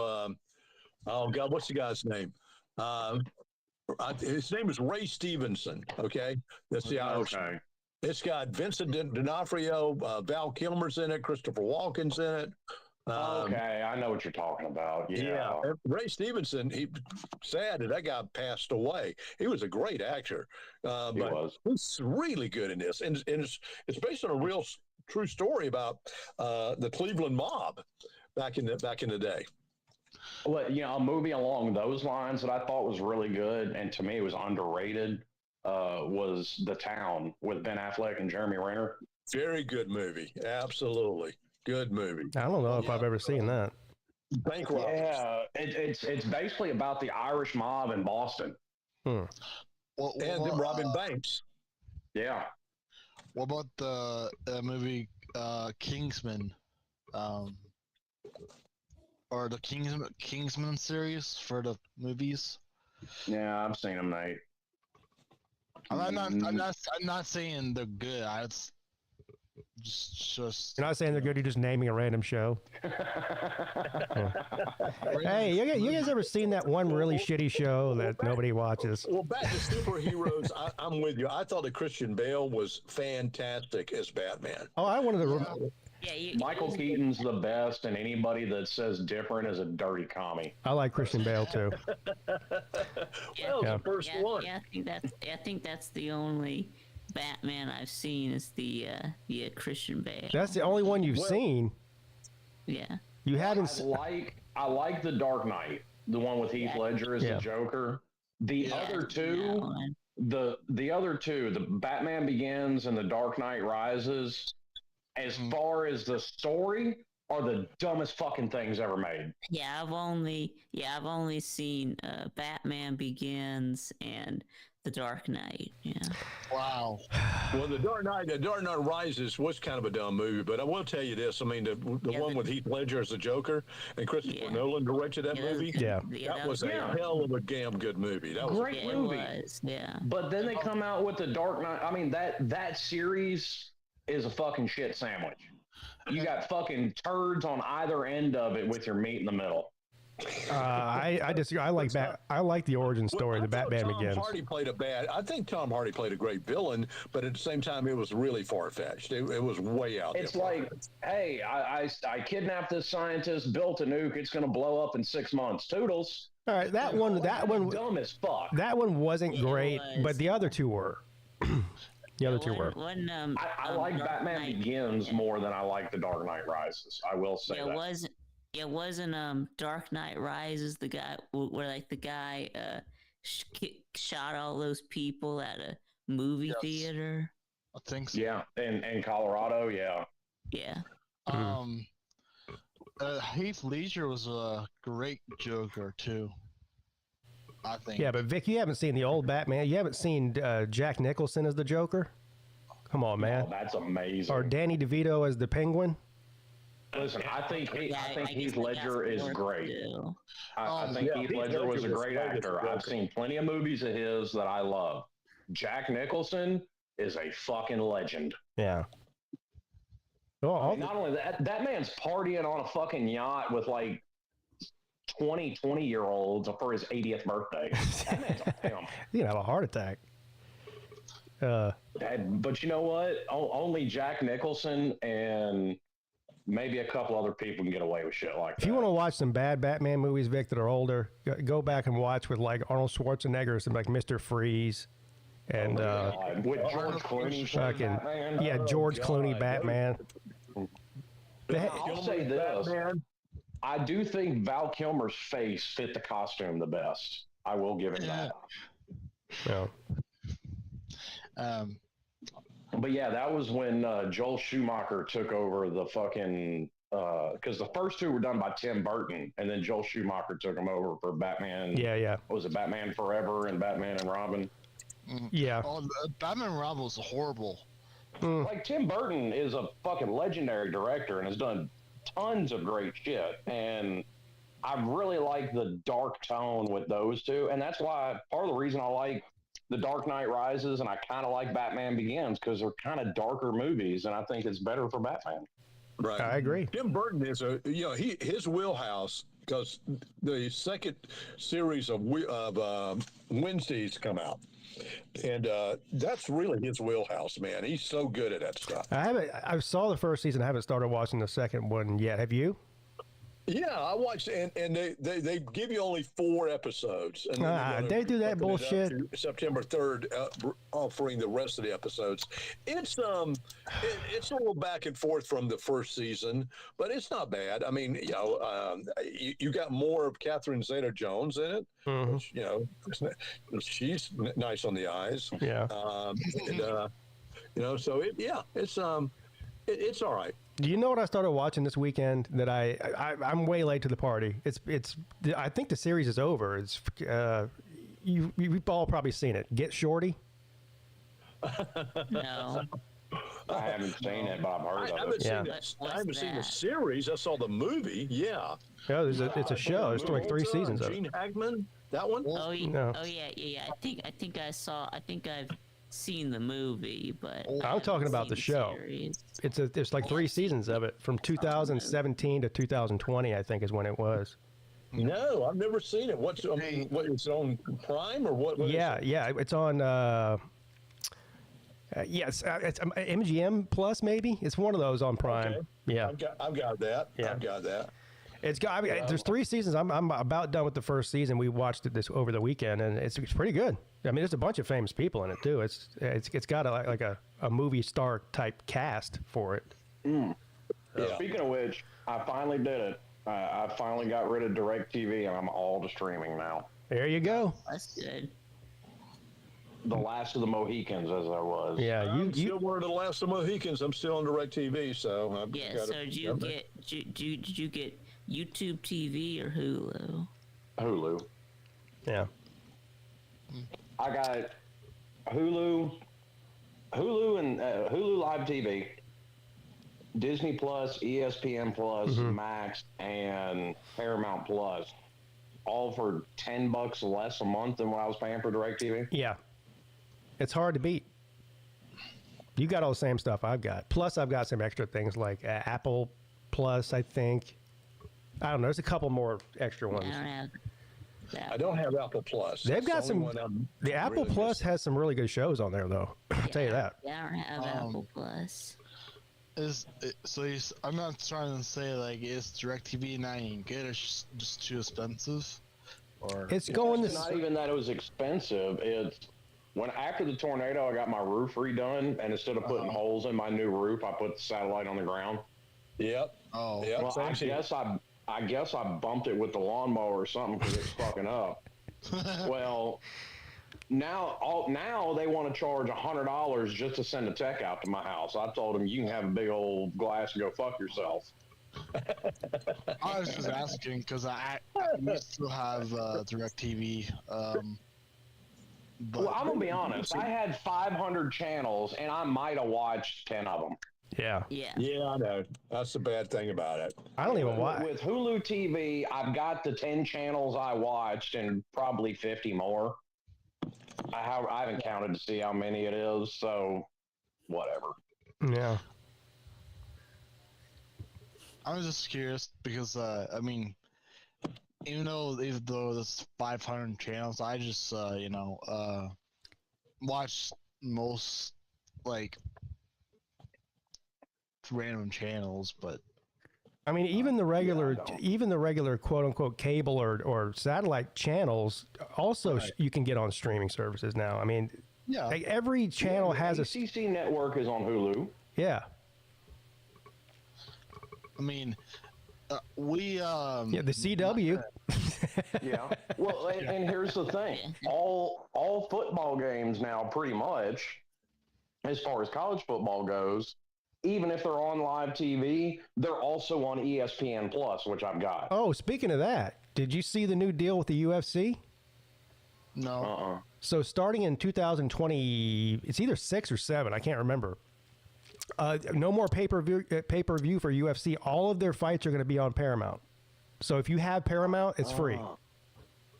oh God, what's the guy's name? His name is Ray Stevenson. Okay, that's the Irish. Okay. It's got Vincent D'Onofrio, Val Kilmer's in it, Christopher Walken's in it. Okay, I know what you're talking about. Yeah. Ray Stevenson. Sad that guy passed away. He was a great actor. He But was. he's really good in this, and it's based on a real true story about the Cleveland mob back in the day. Well, a movie along those lines that I thought was really good, and to me it was underrated, was The Town with Ben Affleck and Jeremy Renner. Very good movie. Absolutely good movie. I don't know if I've ever seen that. Bank robbers. Yeah, it's basically about the Irish mob in Boston. And then Robin Banks. Yeah. What about the movie Kingsman? Or the Kingsman series for the movies? Yeah, I've seen them, Nate. I'm not saying they're good. Just You're not saying they're good. You're just naming a random show. Hey, you guys ever seen that one really shitty show that nobody watches? Well, back to superheroes, I'm with you. I thought that Christian Bale was fantastic as Batman. Oh, I wanted to. Yeah, Michael Keaton's the best, and anybody that says different is a dirty commie. I like Christian Bale too. Well, the first one. Yeah, I think that's the only Batman I've seen is the Christian Bale. That's the only one you've seen. Yeah. You haven't. I like the Dark Knight, the one with Heath Ledger as the Joker. The other two, the other two, the Batman Begins and the Dark Knight Rises, as far as the story, are the dumbest fucking things ever made. Yeah, I've only seen Batman Begins and The Dark Knight. Yeah. wow. Well, the Dark Knight Rises was kind of a dumb movie, but I will tell you this. I mean, the one with Heath Ledger as the Joker and Christopher Nolan directed that movie. That was a hell of a damn good movie. That was Great a movie. Yeah. But then they come out with the Dark Knight. I memean, that series is a fucking shit sandwich. You got fucking turds on either end of it with your meat in the middle. I disagree. I like the origin story, the Batman Begins. I think Tom Hardy played a great villain, but at the same time, it was really far-fetched. It was way out there. It's like, hey, I kidnapped this scientist, built a nuke. It's going to blow up in 6 months. Toodles. All right, that one, dumb as fuck. That one wasn't great, but the other two were. The other two were. I like Batman Begins more than I like The Dark Knight Rises. I will say that. It wasn't Dark Knight Rises the guy where like the guy shot all those people at a movie theater. I think so. Yeah, in Colorado, yeah. Yeah. Heath Ledger was a great Joker too, I think. Yeah, but Vic, you haven't seen the old Batman. You haven't seen Jack Nicholson as the Joker. Come on, man. Oh, that's amazing. Or Danny DeVito as the Penguin. Listen, I think Heath Ledger is great. I think Heath Ledger was a great actor. I've seen plenty of movies of his that I love. Jack Nicholson is a fucking legend. Yeah. I mean, not only that man's partying on a fucking yacht with like 20-year-olds for his 80th birthday. That man's damn. He's gonna have a heart attack. But you know what? Only Jack Nicholson and maybe a couple other people can get away with shit like that. If you want to watch some bad Batman movies, Vic, that are older, go back and watch with like Arnold Schwarzenegger, some like Mr. Freeze, and with George Clooney, George Clooney Batman. I'll say this: I do think Val Kilmer's face fit the costume the best. I will give him that. Yeah. But yeah, that was when Joel Schumacher took over the fucking because the first two were done by Tim Burton, and then Joel Schumacher took them over for Batman. Yeah. What was it, Batman Forever and Batman and Robin? Yeah. Oh, Batman and Robin was horrible. Like Tim Burton is a fucking legendary director and has done tons of great shit, and I really like the dark tone with those two, and that's why part of the reason I like The Dark Knight Rises and I kind of like Batman Begins because they're kind of darker movies, and I think it's better for Batman. Right, I agree. Tim Burton is his wheelhouse, because the second series of Wednesdays come out, and that's really his wheelhouse, man. He's so good at that stuff. I saw the first season. I haven't started watching the second one yet. Have you? Yeah, I watched, and they give you only 4 episodes. And they do that bullshit. September 3rd, offering the rest of the episodes. It's a little back and forth from the first season, but it's not bad. I mean, you got more of Catherine Zeta-Jones in it. Mm-hmm. Which, she's nice on the eyes. Yeah. So it's all right. Do you know what I started watching this weekend? That I'm way late to the party. I think the series is over. It's you've all probably seen it. Get Shorty. No. I haven't seen it, but I've heard of it. I haven't seen the series. I saw the movie. Yeah. Yeah, it's a show. There's like 3 seasons of it. Gene Hackman. That one. Oh, No. yeah. I think seen the movie, but I'm talking about the show. Series. There's like 3 seasons of it from 2017 to 2020, I think is when it was. No, I've never seen it. What is it on Prime or what? Yeah, it's on. Yes, it's MGM Plus maybe. It's one of those on Prime. Okay. Yeah, I've got that. Yeah. I've got that. it's got. I mean, there's 3 seasons. I'm about done with the first season. We watched it this over the weekend, and it's pretty good. I mean, there's a bunch of famous people in it too. It's got a movie star type cast for it. Yeah. Speaking of which, I finally did it. I finally got rid of DirecTV, and I'm all to streaming now. There you go. That's good. The last of the Mohicans, as I was. Yeah, I'm still one of the last of Mohicans. I'm still on DirecTV, so I've Yeah. got So did you get YouTube TV or Hulu? Hulu. Yeah. I got Hulu and Hulu Live TV, Disney Plus, ESPN Plus, Max, and Paramount Plus, all for $10 less a month than what I was paying for DirecTV. Yeah. It's hard to beat. You got all the same stuff I've got. Plus, I've got some extra things like Apple Plus, I think. I don't know. There's a couple more extra ones. I don't have that. I don't have Apple Plus. They've That's got the only some. one I'm The Apple really Plus missing. has some really good shows on there, though. I'll tell you that. Yeah, I don't have Apple Plus. I'm not trying to say like is DirecTV not any good or just too expensive, or It's going It's not even that it was expensive. It's when after the tornado, I got my roof redone, and instead of putting holes in my new roof, I put the satellite on the ground. Yep. oh Yep. Well, same shit. I guess I bumped it with the lawnmower or something because it's fucking up. Well, now they want to charge $100 just to send a tech out to my house. I told them you can have a big old glass and go fuck yourself. I was just asking because I used to have DirecTV. But Well, I'm gonna be honest. I had 500 channels, and I might have watched 10 of them. Yeah. Yeah. Yeah, I know. That's the bad thing about it. I don't even watch. With Hulu TV, I've got the 10 channels I watched and probably 50 more. I haven't counted to see how many it is, so whatever. Yeah. I was just curious because I mean, even though there's 500 channels, I just watch most like random channels, but I mean, even the regular quote unquote cable or satellite channels also you can get on streaming services now. I mean, yeah, like every channel has a ACC network is on Hulu. yeah. I mean, we Yeah, the CW. Yeah. Well, and here's the thing: all football games now, pretty much, as far as college football goes, even if they're on live TV, they're also on ESPN Plus, which I've got. Oh, speaking of that, did you see the new deal with the UFC? no. So starting in 2020, it's either 6 or 7, I can't remember. No more pay-per-view for UFC. All of their fights are going to be on Paramount. So if you have Paramount, it's free.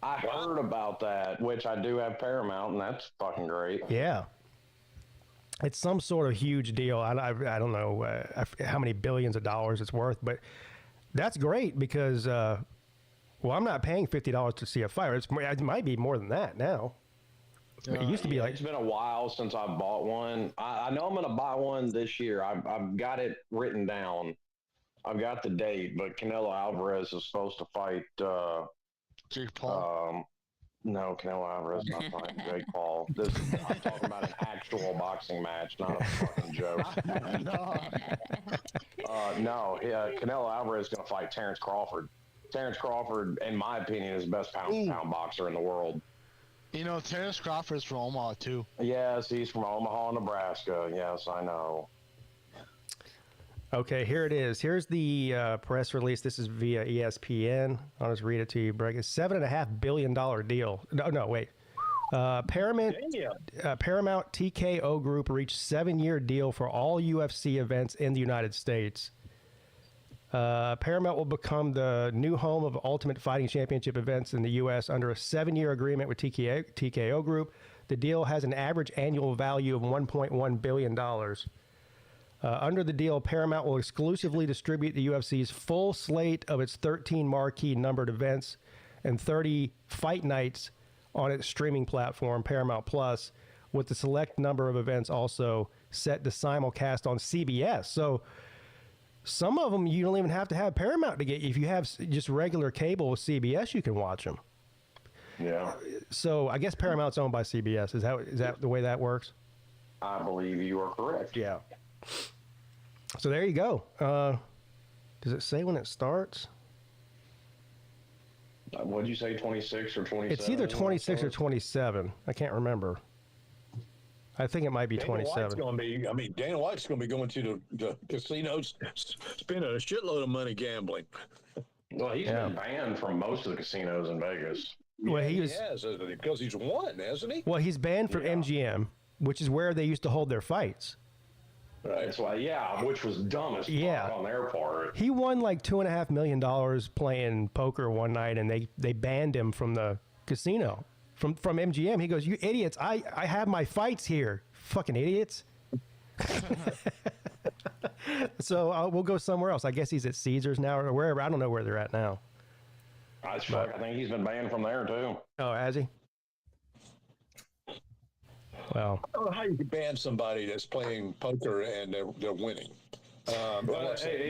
I heard about that, which I do have Paramount, and that's fucking great. Yeah. It's some sort of huge deal. I don't know how many billions of dollars it's worth, but that's great because, well, I'm not paying $50 to see a fight. It might be more than that now. It used to be like It's been a while since I bought one. I know I'm going to buy one this year. I've got it written down. I've got the date, but Canelo Alvarez is supposed to fight. Jake Paul. No, Canelo Alvarez is not fighting Jake Paul. I'm talking about an actual boxing match, not a fucking joke. Canelo Alvarez is going to fight Terrence Crawford. Terrence Crawford, in my opinion, is the best pound boxer in the world. You know, Terrence Crawford is from Omaha too. Yes, he's from Omaha, Nebraska. Yes, I know. Okay, here it is. Here's the press release. This is via ESPN. I'll just read it to you, Breg. It's $7.5 billion deal. No, wait. Paramount TKO Group reached 7-year deal for all UFC events in the United States. Paramount will become the new home of Ultimate Fighting Championship events in the U.S. under a 7-year agreement with TKO Group. The deal has an average annual value of $1.1 billion. Under the deal, Paramount will exclusively distribute the UFC's full slate of its 13 marquee numbered events and 30 fight nights on its streaming platform, Paramount Plus, with the select number of events also set to simulcast on CBS. So some of them you don't even have to have Paramount to get. If you have just regular cable with CBS, you can watch them. Yeah. So I guess Paramount's owned by CBS. Is that the way that works? I believe you are correct. Yeah. So there you go. Does it say when it starts? What did you say, 26 or 27? It's either 26 or 27. I can't remember. I think it might be 27. Dana White's going to be going to the casinos, spending a shitload of money gambling. Well, he's been banned from most of the casinos in Vegas. Well, he has, because he's won, hasn't he? Well, he's banned from MGM, which is where they used to hold their fights. Right. That's why, which was dumb as fuck on their part. He won like $2.5 million playing poker one night, and they banned him from the casino, from MGM. He goes, "You idiots! I have my fights here, fucking idiots." So we'll go somewhere else. I guess he's at Caesars now or wherever. I don't know where they're at now. I think he's been banned from there too. Oh, has he? Well, I don't know how you could ban somebody that's playing poker and they're winning. It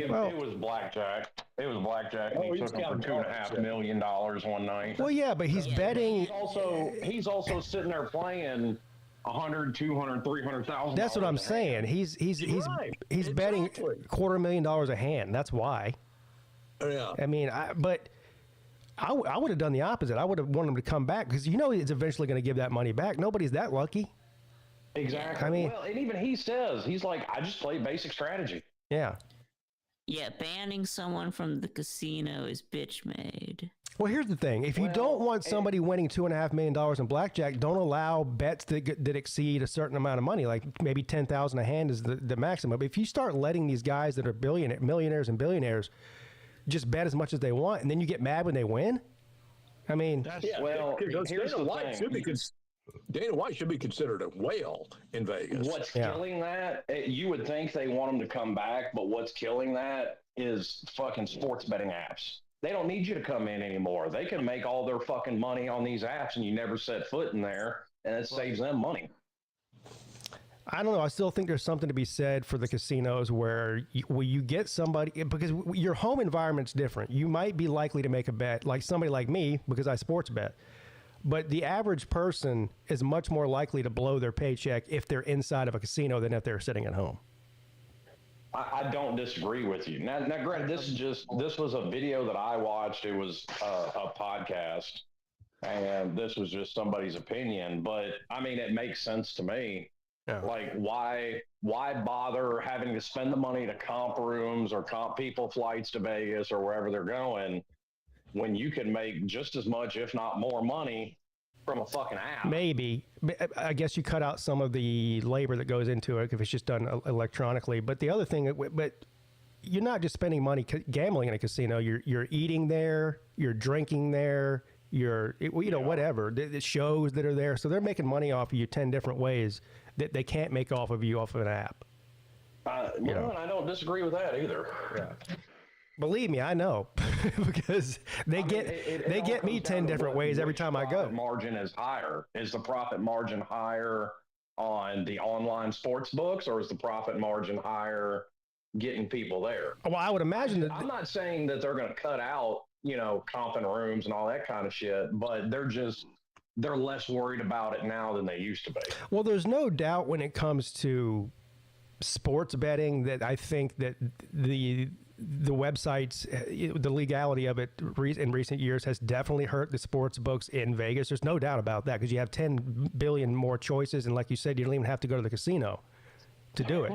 was blackjack. It was blackjack. And he took him for $2.5 million one night. Well, yeah, but he's betting. He's also sitting there playing $100,000, $200,000, $300,000. That's what I'm saying. He's betting $250,000 a hand. That's why. Yeah. I mean, I would have done the opposite. I would have wanted him to come back because he's eventually going to give that money back. Nobody's that lucky. Exactly. I mean, and even he says, he's like, I just play basic strategy. Yeah. Yeah, banning someone from the casino is bitch made. Well, here's the thing. If you don't want somebody winning $2.5 million in blackjack, don't allow bets that exceed a certain amount of money, like maybe $10,000 a hand is the maximum. But if you start letting these guys that are millionaires and billionaires just bet as much as they want, and then you get mad when they win, I mean... here's the thing. Dana White should be considered a whale in Vegas. What's killing that? You would think they want him to come back, but what's killing that is fucking sports betting apps. They don't need you to come in anymore. They can make all their fucking money on these apps, and you never set foot in there, and it saves them money. I don't know. I still think there's something to be said for the casinos where you get somebody, because your home environment's different. You might be likely to make a bet, like somebody like me, because I sports bet. But the average person is much more likely to blow their paycheck if they're inside of a casino than if they're sitting at home. I don't disagree with you. Now, Greg, this was a video that I watched. It was a podcast, and this was just somebody's opinion. But I mean, it makes sense to me. Yeah. Like, why bother having to spend the money to comp rooms or comp people flights to Vegas or wherever they're going, when you can make just as much, if not more money from a fucking app? Maybe. I guess you cut out some of the labor that goes into it if it's just done electronically. But the other thing, but you're not just spending money gambling in a casino. You're eating there, you're drinking there, whatever. The shows that are there. So they're making money off of you 10 different ways that they can't make off of you off of an app. And I don't disagree with that either. Yeah. Believe me, I know, because they get me 10 different ways every time I go. Margin is higher. Is the profit margin higher on the online sports books, or is the profit margin higher getting people there? Well, I would imagine that. I'm not saying that they're going to cut out, comping rooms and all that kind of shit, but they're less worried about it now than they used to be. Well, there's no doubt when it comes to sports betting that I think that the websites, the legality of it in recent years has definitely hurt the sports books in Vegas. There's no doubt about that, because you have 10 billion more choices, and like you said, you don't even have to go to the casino to do it.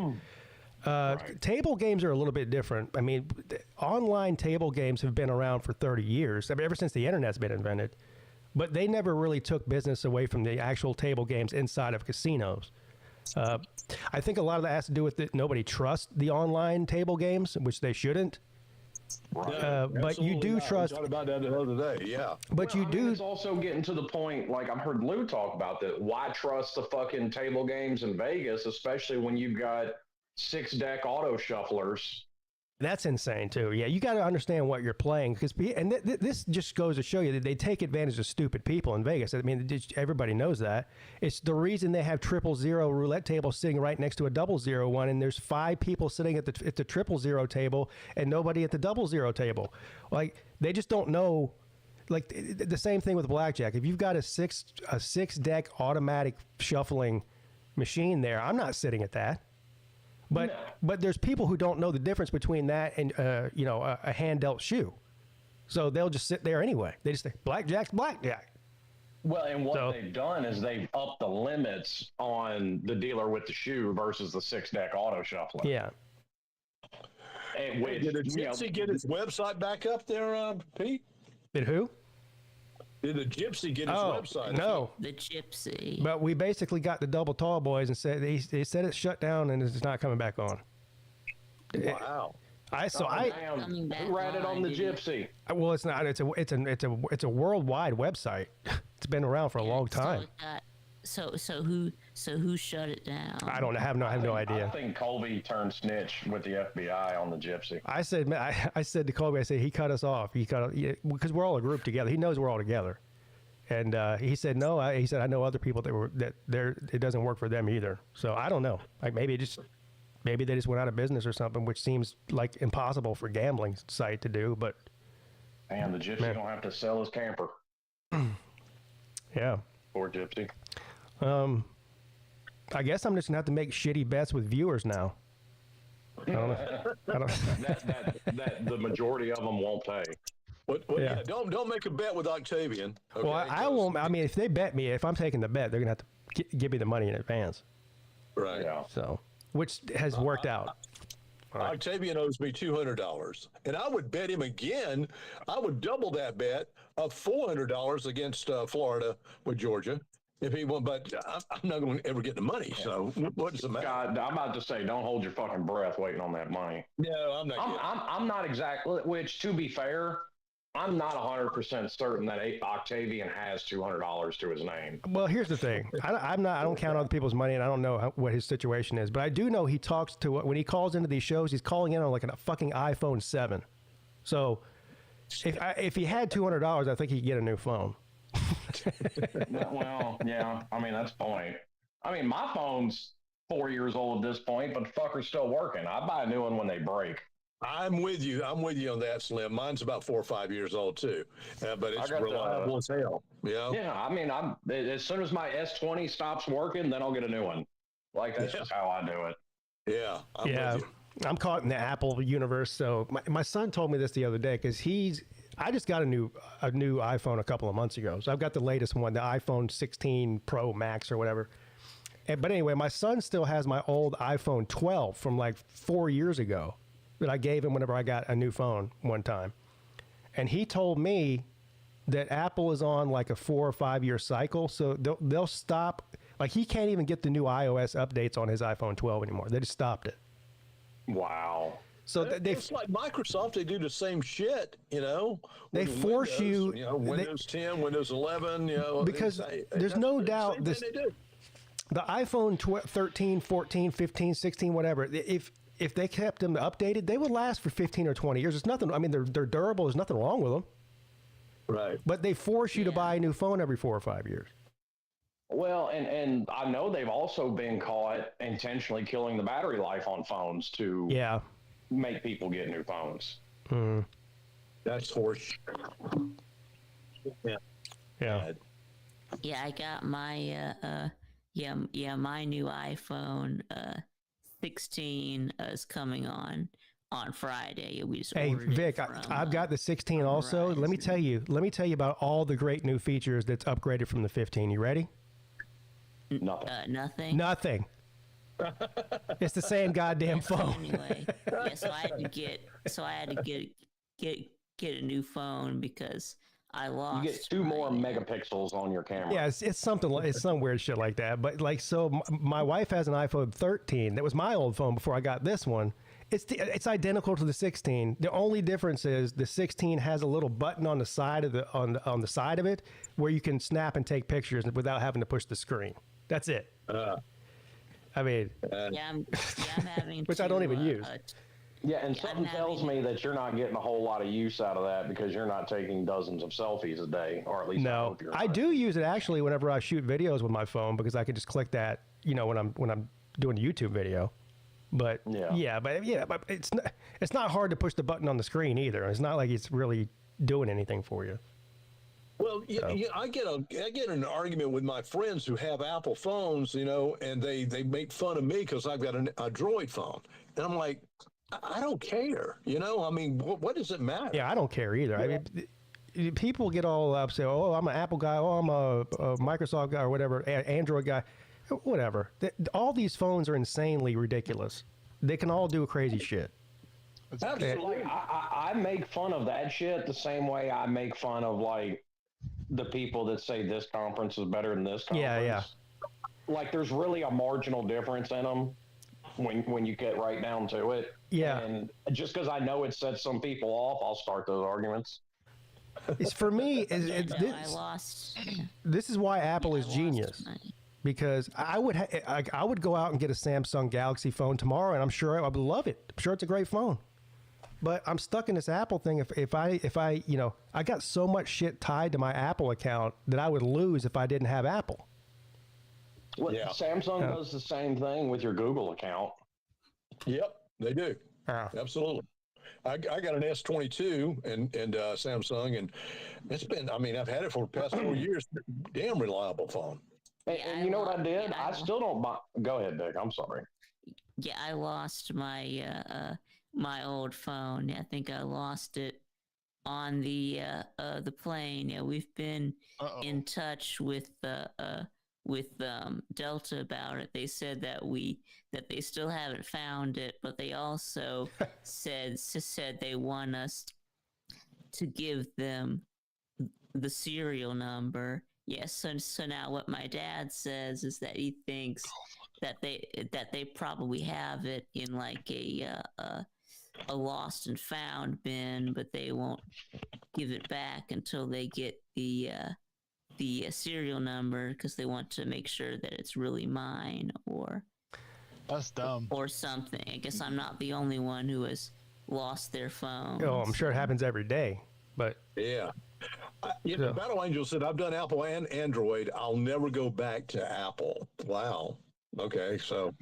Right. Table games are a little bit different. I mean, online table games have been around for 30 years, ever since the internet's been invented, but they never really took business away from the actual table games inside of casinos. I think a lot of that has to do with that nobody trusts the online table games, which they shouldn't. But you do trust. We talked about that the other day. Yeah. But Well, you I do. mean, it's also getting to the point, like I've heard Lou talk about that. Why trust the fucking table games in Vegas, especially when you've got 6-deck auto shufflers? That's insane too. Yeah, you got to understand what you're playing because, this just goes to show you that they take advantage of stupid people in Vegas. I mean, everybody knows that. It's the reason they have 000 roulette tables sitting right next to a 000 one, and there's 5 people sitting at the 000 table and nobody at the 00 table. Like they just don't know. Like the same thing with blackjack. If you've got a six deck automatic shuffling machine there, I'm not sitting at that. But there's people who don't know the difference between that and a hand dealt shoe, so they'll just sit there anyway. They just say blackjack's blackjack. Well, and what they've done is they've upped the limits on the dealer with the shoe versus the 6-deck auto shuffler. Yeah. And which, Did Gypsy get his website back up there, Pete? Did who? Did the Gypsy get his website? No. The Gypsy. But we basically got the double tall boys and said they said it's shut down and it's not coming back on. Wow. Coming back Who ran it on the didn't Gypsy? Well, it's not. It's a worldwide website. It's been around for a long time. So who shut it down? I don't have no idea. I think Colby turned snitch with the FBI on the Gypsy. I said to Colby, I said he cut us off. Because we're all a group together. He knows we're all together, and he said no. He said I know other people it doesn't work for them either. So I don't know. Like maybe they just went out of business or something, which seems like impossible for a gambling site to do. But and the Gypsy don't have to sell his camper. Yeah. Poor Gypsy. I guess I'm just gonna have to make shitty bets with viewers now. I don't know. that the majority of them won't pay. Yeah. Don't make a bet with Octavian. Okay? Well, I won't. I mean, if they bet me, if I'm taking the bet, they're gonna have to give me the money in advance. Right. Yeah. So, which has worked out. Right. Octavian owes me $200, and I would bet him again. I would double that bet of $400 against Florida with Georgia if he won. But I'm not going to ever get the money. So what does it matter? God, I'm about to say, don't hold your fucking breath waiting on that money. No, I'm not. I'm not exactly. Which, to be fair, I'm not 100% certain that Octavian has $200 to his name. Well, here's the thing. I don't count other people's money, and I don't know what his situation is. But I do know he talks to when he calls into these shows. He's calling in on like a fucking iPhone 7. So if he had $200, I think he could get a new phone. Well, yeah. I mean, that's the point. I mean, my phone's 4 years old at this point, but the fucker's still working. I buy a new one when they break. I'm with you on that, Slim. Mine's about 4 or 5 years old too, but it's reliable as hell. Yeah. I mean, as soon as my S20 stops working, then I'll get a new one. Like that's just how I do it. Yeah. With you. I'm caught in the Apple universe. So my son told me this the other day because I just got a new iPhone a couple of months ago. So I've got the latest one, the iPhone 16 Pro Max or whatever. But anyway, my son still has my old iPhone 12 from like 4 years ago that I gave him whenever I got a new phone one time. And he told me that Apple is on like a 4 or 5 year cycle. So they'll stop. Like he can't even get the new iOS updates on his iPhone 12 anymore. They just stopped it. Wow. So it's like Microsoft. They do the same shit, They force Windows, Windows 10, Windows 11, because there's no doubt the iPhone 13, 14, 15, 16, whatever. If they kept them updated, they would last for 15 or 20 years. There's nothing. I mean, they're durable. There's nothing wrong with them. Right. But they force you to buy a new phone every 4 or 5 years. Well, and I know they've also been caught intentionally killing the battery life on phones to make people get new phones. That's horse. Yeah. Yeah, I got my my new iPhone 16 is coming on Friday. We just ordered Vic, I've got the 16 also. Let me tell you about all the great new features that's upgraded from the 15. You ready? Nothing. Nothing. It's the same goddamn phone. Anyway, so I had to get a new phone because I lost. You get 2 more megapixels on your camera. Yeah, it's something. It's some weird shit like that. But like, so my wife has an iPhone 13. That was my old phone before I got this one, It's identical to the 16. The only difference is the 16 has a little button on the side of on the side of it where you can snap and take pictures without having to push the screen. That's it. I mean, I'm having which I don't even use. Yeah, and something tells me that you're not getting a whole lot of use out of that because you're not taking dozens of selfies a day, or at least I No, hope you're I not. do use it actually whenever I shoot videos with my phone because I can just click that, when I'm doing a YouTube video. But but it's not hard to push the button on the screen either. It's not like it's really doing anything for you. Well, I get in an argument with my friends who have Apple phones, and they make fun of me because I've got a Droid phone, and I'm like, I don't care, I mean, what does it matter? Yeah, I don't care either. I mean, people get all upset. Oh, I'm an Apple guy. Oh, I'm a Microsoft guy or whatever, Android guy, whatever. All these phones are insanely ridiculous. They can all do crazy shit. Absolutely. I make fun of that shit the same way I make fun of like the people that say this conference is better than this conference. Yeah. Like there's really a marginal difference in them when you get right down to it. Yeah. And just because I know it sets some people off, I'll start those arguments. It's for me. This is why Apple is genius. Because I would go out and get a Samsung Galaxy phone tomorrow, and I'm sure I would love it. I'm sure it's a great phone. But I'm stuck in this Apple thing. If I I got so much shit tied to my Apple account that I would lose if I didn't have Apple. Well, Samsung does the same thing with your Google account. Yep, they do. Absolutely. I got an S22 and Samsung, and it's been. I mean, I've had it for the past 4 years. Damn reliable phone. And you know what I did? I still don't buy. Go ahead, Dick. I'm sorry. Yeah, I lost my my old phone. I think I lost it on the plane. Yeah, we've been in touch with Delta about it. They said that they still haven't found it, but they also said they want us to give them the serial number. Yes, so now what my dad says is that he thinks that they probably have it in like a lost and found bin, but they won't give it back until they get the serial number because they want to make sure that it's really mine or that's dumb or something. I guess I'm not the only one who has lost their phone. Oh, I'm sure it happens every day, but yeah. Battle Angel said, I've done Apple and Android. I'll never go back to Apple. Wow. Okay. So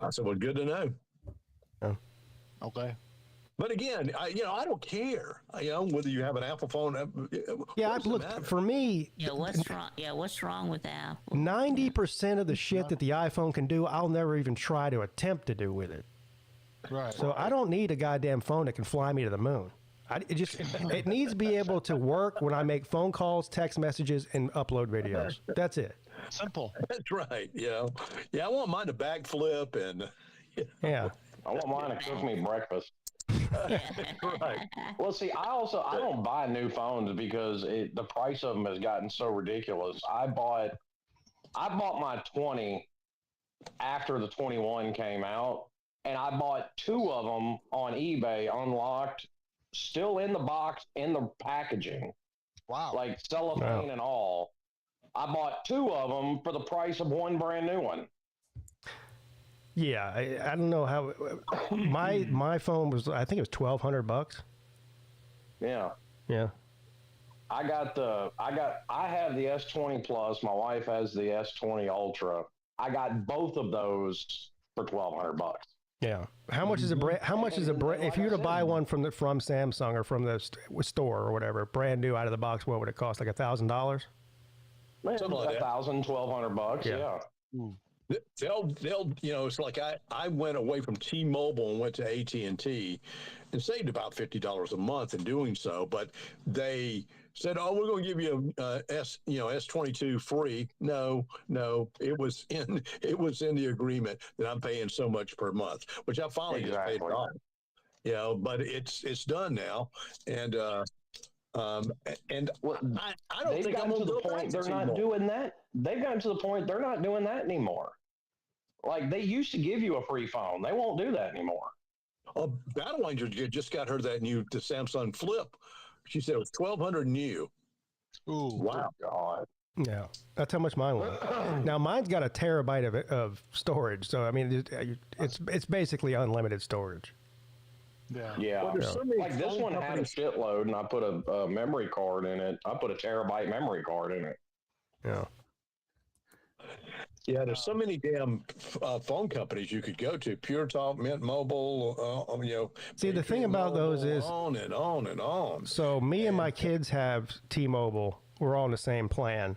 I said, well, good to know. Okay. But again, I don't care, whether you have an Apple phone. Yeah, I've looked for me. Yeah, what's wrong? Yeah, what's wrong with Apple? 90% of the shit that the iPhone can do, I'll never even try to attempt to do with it. Right. So I don't need a goddamn phone that can fly me to the moon. It needs to be able to work when I make phone calls, text messages, and upload videos. That's it. Simple. That's right. Yeah, I want mine to backflip and. Yeah. I want mine to cook me breakfast. Right. Well, see, I don't buy new phones because the price of them has gotten so ridiculous. I bought my 20 after the 21 came out, and I bought 2 of them on eBay unlocked, still in the box, in the packaging. Wow. Like cellophane and all. I bought 2 of them for the price of one brand new one. Yeah, I don't know how my phone was. I think it was $1,200. Yeah. Yeah. I have the S20 Plus. My wife has the S20 Ultra. I got both of those for $1,200. Yeah. How much is a brand? How much is a brand? If you were to buy one from Samsung or from the store or whatever, brand new out of the box, what would it cost? Like $1,000? Something like that. $1,200. Yeah. They'll it's like I went away from T-Mobile and went to AT&T and saved about $50 a month in doing so, but they said, "Oh, we're going to give you a S22 free." No, it was in the agreement that I'm paying so much per month, which I finally just paid it off. But it's done now, and I don't think I'm going to go back to they're not doing that. They've gotten to the point they're not doing that anymore. Like they used to give you a free phone. They won't do that anymore. Battle Angel just got her the Samsung Flip. She said it was 1,200 new. Ooh. Wow. God. Yeah, that's how much mine was. Now mine's got a terabyte of storage, so I mean it's basically unlimited storage. Yeah. Yeah. Well, there's so many Like this phone one had a companies- shitload, and I put a memory card in it. I put a terabyte memory card in it. Yeah. Yeah, there's so many damn phone companies you could go to. Pure Talk, Mint Mobile, See, the thing about those is on and on and on. So me and my kids have T-Mobile. We're all on the same plan.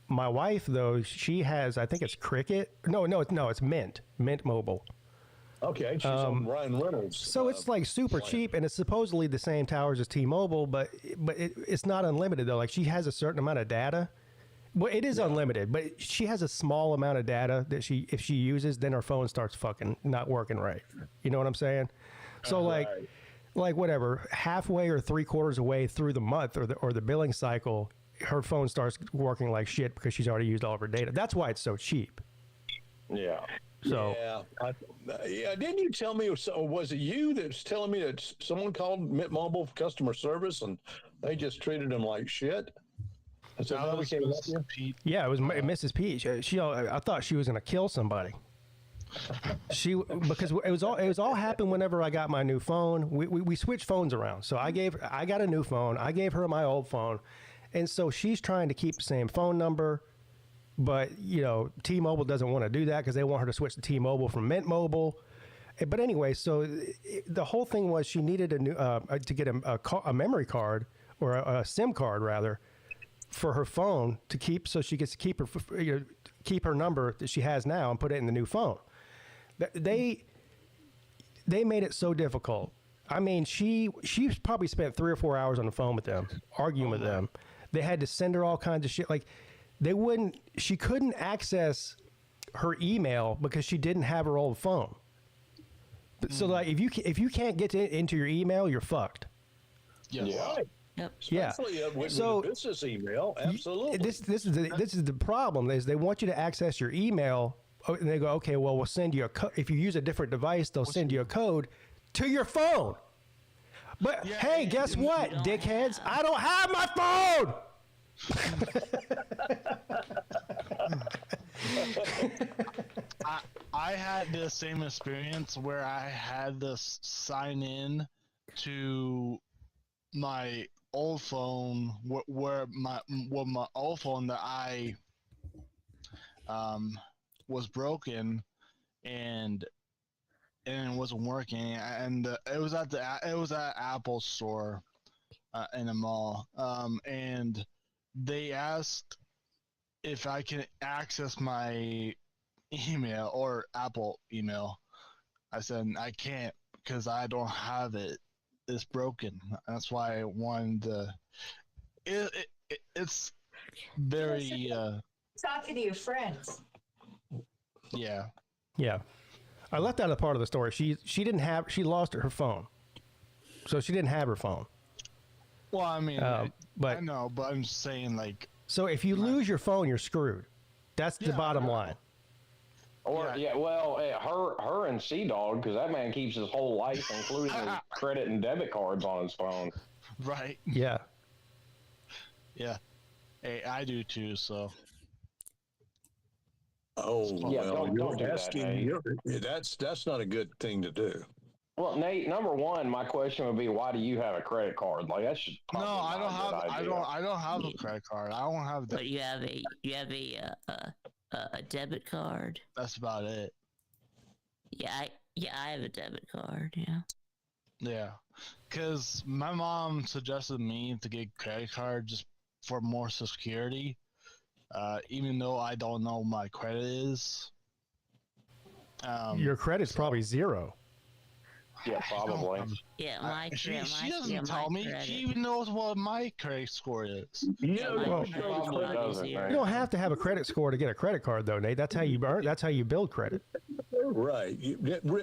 My wife, though, she has, I think it's Cricket. No, it's Mint Mobile. Okay, she's on Ryan Reynolds. So it's like super cheap, and it's supposedly the same towers as T-Mobile, but it's not unlimited though. Like she has a certain amount of data. Well, it is unlimited, but she has a small amount of data that if she uses, then her phone starts fucking not working right. You know what I'm saying? So like whatever, halfway or 3/4 away through the month or the billing cycle, her phone starts working like shit because she's already used all of her data. That's why it's so cheap. Yeah. So yeah, didn't you tell me? Was it you that's telling me that someone called Mint Mobile customer service and they just treated them like shit? I said, no, we can't help you. Pete. yeah, it was Mrs. Peete. She I thought she was gonna kill somebody. Because it was all happened whenever I got my new phone. We switched phones around. So I got a new phone. I gave her my old phone, and so she's trying to keep the same phone number. But, T-Mobile doesn't want to do that because they want her to switch to T-Mobile from Mint Mobile. But anyway, so the whole thing was she needed a new to get a memory card or a SIM card rather for her phone to keep, so she gets to keep her number that she has now and put it in the new phone. They made it so difficult. I mean, she probably spent 3 or 4 hours on the phone with them, arguing with them. They had to send her all kinds of shit. Like she couldn't access her email because she didn't have her old phone. So like if you can't get into your email, you're fucked. Yes. Yeah. Yep. Yeah. Especially with So- a business email, absolutely. This is the problem is they want you to access your email and they go, okay, well we'll send you if you use a different device, they'll send you a code to your phone. But hey, guess what, dickheads? I don't have my phone. I had the same experience where I had to sign in to my old phone, where my old phone that I was broken and it wasn't working, and it was at Apple store in the mall, and they asked if I can access my email or Apple email. I said I can't because I don't have it. It's broken. That's why I wanted to. It's very Talking to your friends. yeah. Yeah. I left out a part of the story. She lost her phone. So she didn't have her phone. Well, I mean, but I know, but I'm just saying, like, so if you lose your phone, you're screwed. That's the bottom line. Or her and Sea Dog, because that man keeps his whole life, including his credit and debit cards, on his phone. right? Yeah. Yeah. Hey, I do too. So Oh, Yeah, well, don't you're do that, asking. Nate. That's not a good thing to do. Well, Nate, number one, my question would be, why do you have a credit card? Like that's just no, probably I not don't a have. good I idea. don't have a credit card. I don't have that. But you have a debit card. That's about it. Yeah, I have a debit card. Yeah. Yeah, because my mom suggested me to get a credit card just for more security, even though I don't know what my credit is. Your credit's probably zero. Yeah, probably. Yeah, my She credit. doesn't tell me. She even knows what my credit score is. Yeah, my well, credit probably card doesn't, is zero. right? You don't have to have a credit score to get a credit card, though, Nate. That's how you earn. That's how you build credit. right. I don't know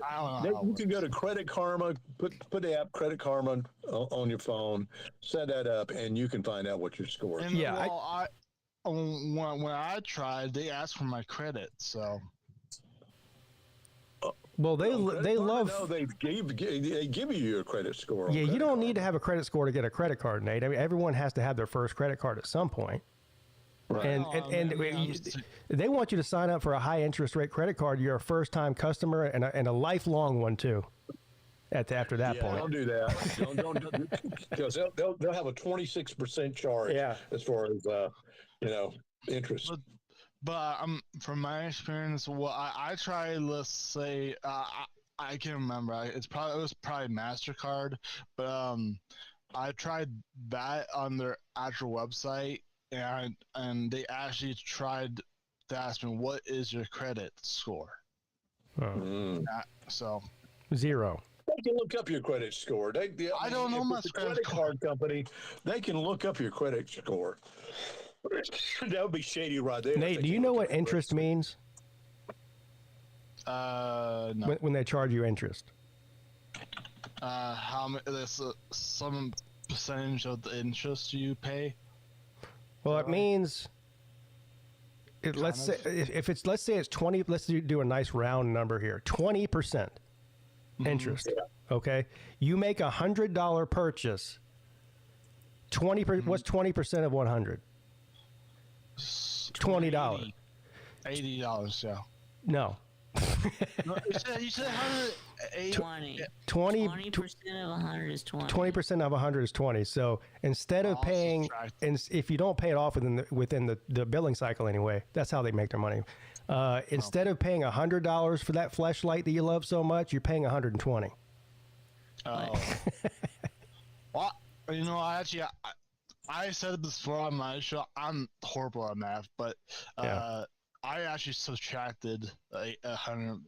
how You it can go to Credit Karma, put the app Credit Karma on your phone, set that up, and you can find out what your score is. And Yeah, well, when I tried, they asked for my credit. So Well, they love. No, they give you your credit score. Yeah, you don't need to have a credit score to get a credit card, Nate. I mean, everyone has to have their first credit card at some point. Right. And they want you to sign up for a high interest rate credit card. You're a first time customer and a lifelong one too. After that point, don't do that. Don't because they'll have a 26% charge. Yeah. As far as interest. But from my experience, what I tried, let's say, I can't remember. It was probably MasterCard, but I tried that on their actual website, and they actually tried to ask me, "What is your credit score?" So 0. They can look up your credit score. I don't know my credit card company. They can look up your credit score. That would be shady right there. Nate, do you know what interest means? No. When they charge you interest. How much? There's some percentage of the interest you pay. Well, it means. Let's say it's 20. Let's do a nice round number here. 20% interest. Yeah. Okay, you make $100 purchase. 20%. What's 20% of 100? $20. $80. Yeah. No. you said 180. 20% of 100 is 20. 20% of 100 is 20. So instead of paying, and if you don't pay it off within the billing cycle anyway, that's how they make their money. Instead of paying $100 for that fleshlight that you love so much, you're paying $120. Oh. Well, I said it before on my show. I'm horrible at math, but I actually subtracted 100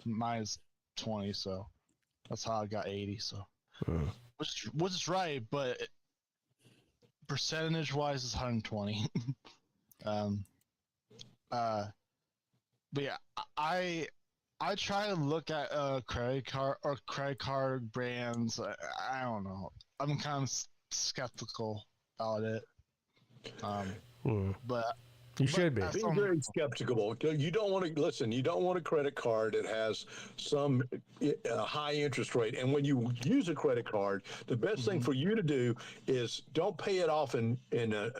minus 20, so that's how I got 80. So, which is right, but percentage-wise, it's 120. But yeah, I try to look at credit card brands. I don't know. I'm kind of skeptical about it. But you should be. Be very skeptical. You don't want to listen. You don't want a credit card that has some high interest rate. And when you use a credit card, the best thing for you to do is don't pay it off in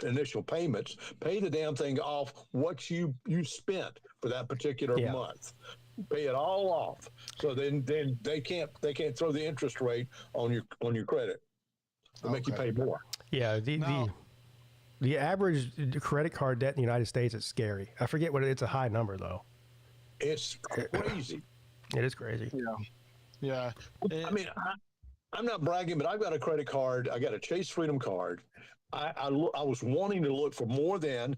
initial payments. Pay the damn thing off what you spent for that particular month. Pay it all off. So then they can't throw the interest rate on your credit. They'll make you pay more. Yeah. The average credit card debt in the United States is scary. I forget what it's a high number though. It's crazy. It is crazy. Yeah. I mean, I'm not bragging, but I've got a credit card. I got a Chase Freedom card. I was wanting to look for more than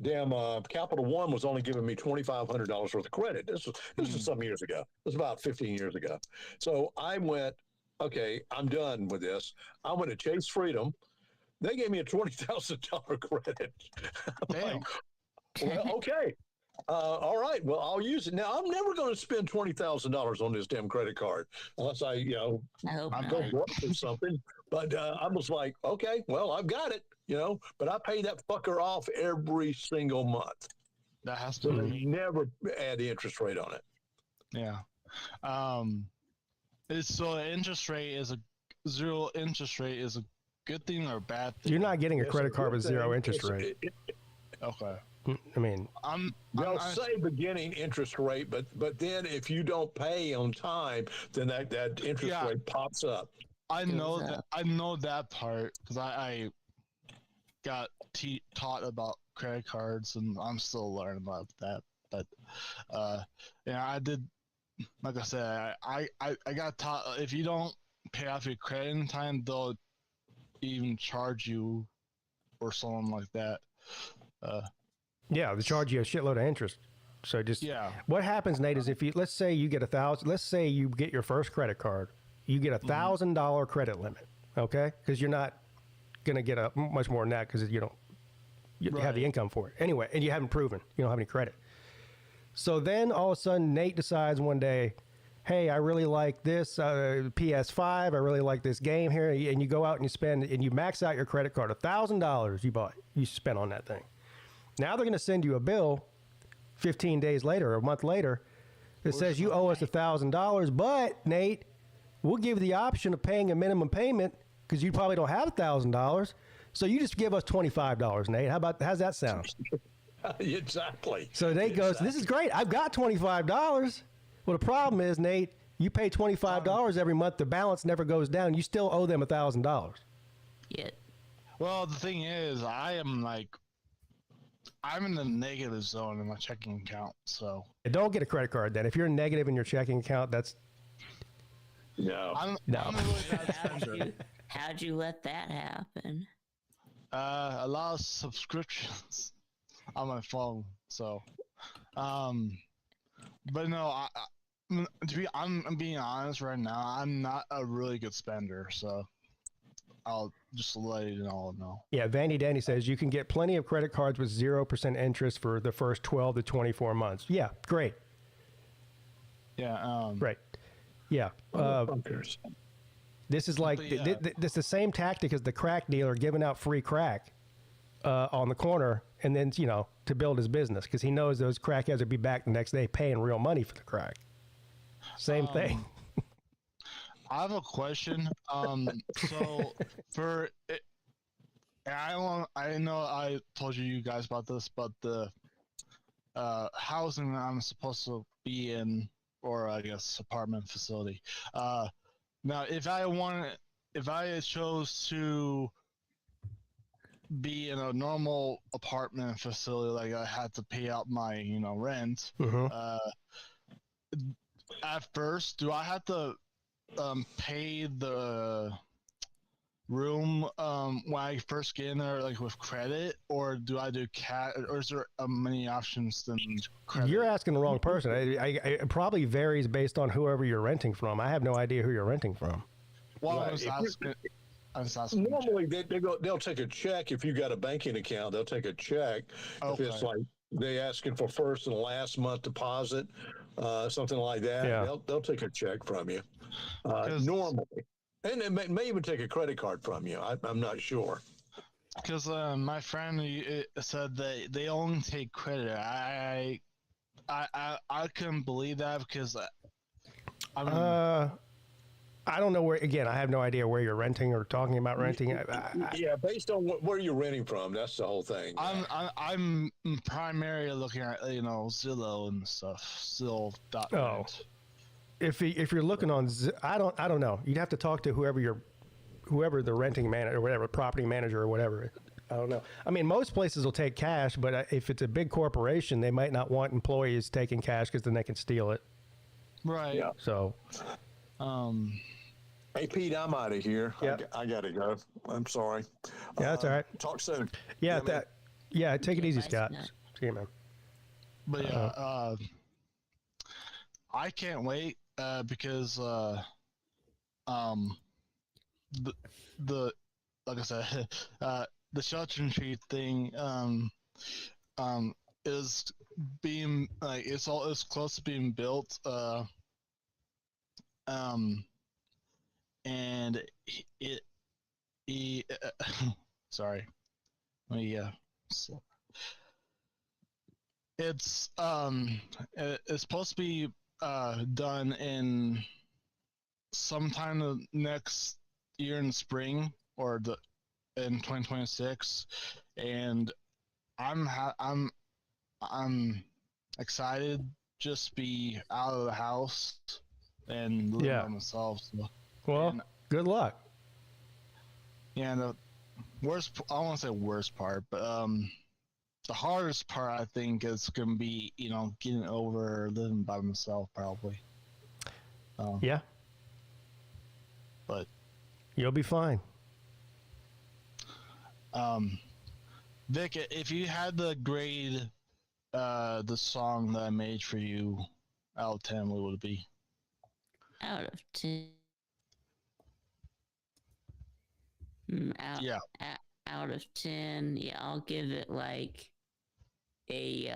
damn Capital One was only giving me $2,500 worth of credit. This was some years ago. It was about 15 years ago. So I went, okay, I'm done with this. I went to Chase Freedom. They gave me a $20,000 credit. Damn. Well, okay. All right. Well, I'll use it. Now, I'm never going to spend $20,000 on this damn credit card unless I'm going broke or something. But I was like, okay, well, I've got it, but I pay that fucker off every single month. That has to be. Never add the interest rate on it. Yeah. So interest rate is zero interest rate is a good thing or a bad thing? You're not getting a credit card with zero interest rate. Okay. I mean, they'll say beginning interest rate, but then if you don't pay on time, then that interest rate pops up. I know that part because I got taught about credit cards and I'm still learning about that. But I did, like I said, I got taught if you don't pay off your credit in time, they'll even charge you or something like that. They charge you a shitload of interest. So what happens, Nate, is if let's say you get let's say you get your first credit card, you get $1,000 credit limit, okay? Because you're not going to get much more than that because you have the income for it anyway, and you haven't proven you don't have any credit. So then all of a sudden, Nate decides one day, hey, I really like this PS5. I really like this game here, and you go out and you spend and you max out your credit card. $1,000 you spent on that thing. Now they're going to send you a bill 15 days later or a month later. that says you owe us $1,000, but Nate, we'll give you the option of paying a minimum payment because you probably don't have $1,000. So you just give us $25, Nate. How's that sound? Exactly. So Nate goes, this is great. I've got $25. Well, the problem is, Nate, you pay $25 every month. The balance never goes down. You still owe them $1,000. Yeah. Well, the thing is, I'm in the negative zone in my checking account, so. Don't get a credit card then. If you're negative in your checking account, that's No. I'm No. a really bad spender. How'd you let that happen? A lot of subscriptions on my phone, so. But no, I'm being honest right now. I'm not a really good spender, so I'll just let you all know. Yeah, Vandy Danny says you can get plenty of credit cards with 0% interest for the first 12 to 24 months. Yeah, great. Yeah. Right. Yeah. This is like, this is the same tactic as the crack dealer giving out free crack on the corner and then, to build his business because he knows those crackheads will be back the next day paying real money for the crack. Same thing. I have a question. So for it, I know I told you guys about this, but the housing that I'm supposed to be in, or I guess apartment facility. Now, if I chose to be in a normal apartment facility, like I had to pay out my rent. At first, do I have to pay the room when I first get in there, like with credit, or do I do cash, or is there many options than credit? You're asking the wrong person. It probably varies based on whoever you're renting from. I have no idea who you're renting from. Well, Right. I was asking. Normally, they'll take a check. If you got a banking account, they'll take a check. Okay. If it's like they asking for first and last month deposit, something like that, Yeah. they'll take a check from you normally. And they may even take a credit card from you. I'm not sure. Because my friend said they only take credit. I couldn't believe that because I don't know where. Again, I have no idea where you're renting or talking about renting. Yeah, based on where you're renting from, that's the whole thing. I'm primarily looking at Zillow and stuff. Zillow.net. Oh. If you're looking on, I don't know. You'd have to talk to whoever the renting manager or whatever, property manager or whatever. I don't know. I mean, most places will take cash, but if it's a big corporation, they might not want employees taking cash because then they can steal it. Right. Yeah. So. Hey, Pete, I'm out of here. Yep. I got to go. I'm sorry. Yeah, that's all right. Talk soon. Yeah, man. take it easy, Bye, Scott. Scott. See you, man. But yeah, I can't wait because the like I said, the shelter and treat thing is being it's close to being built. And he sorry, it's supposed to be done in sometime the next year in the spring or in 2026, and I'm excited just to be out of the house and living by myself. So. Well, good luck. Yeah, the worst, I won't say worst part, but the hardest part I think is going to be, getting over living by myself probably. Yeah. But you'll be fine. Vic, if you had to grade the song that I made for you out of 10, what would it be? Out of 10. Out of 10, yeah, I'll give it like a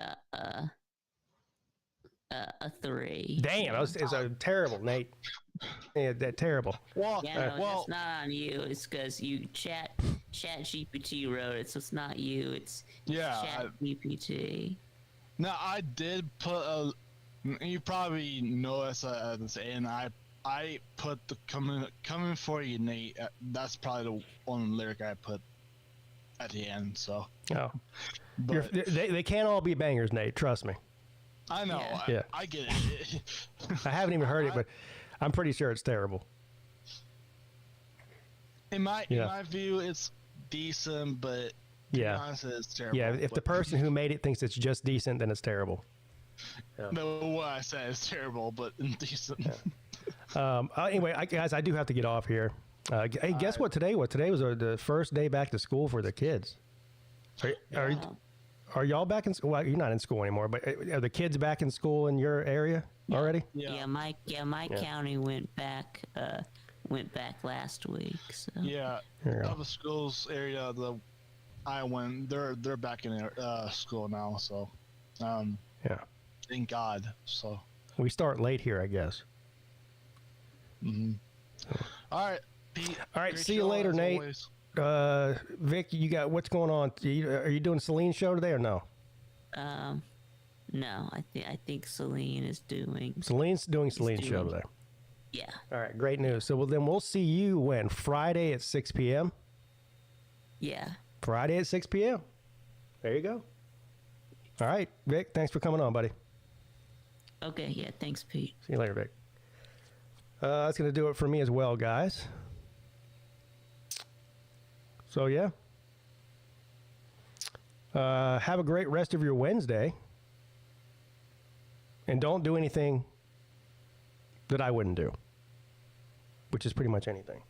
3. Damn, it's a terrible, Nate. Yeah, that terrible. Well, Yeah, no, it's not on you. It's because you Chat GPT wrote it, so it's not you. It's Chat GPT. Now I did put You probably know us and I put the coming for you, Nate. That's probably the one lyric I put at the end. So. Oh, But they can't all be bangers, Nate. Trust me. I know. Yeah. I get it. I haven't even heard it, but I'm pretty sure it's terrible. In my view, it's decent, but to be honest, it's terrible. Yeah, if the person who made it thinks it's just decent, then it's terrible. No, what I said is terrible, but decent. Anyway, guys, I do have to get off here. Hey, guess what today was? Today was the first day back to school for the kids. Are y'all back in school? Well, you're not in school anymore, but are the kids back in school in your area already? Yeah, my county went back last week. So. Yeah, all the schools area I went, they're back in school now. So, yeah, thank God. So we start late here, I guess. Mm-hmm. All right, Pete. All right, see you later, Nate. Always. Vic, you got what's going on? Are you doing Celine's show today or no? No, I think Celine is doing. Celine's doing Celine's show today. Yeah. All right, great news. So then we'll see you when Friday at 6 p.m. Yeah. Friday at 6 p.m. There you go. All right, Vic, thanks for coming on, buddy. Okay, yeah, thanks, Pete. See you later, Vic. That's going to do it for me as well, guys. So, yeah. Have a great rest of your Wednesday. And don't do anything that I wouldn't do, which is pretty much anything.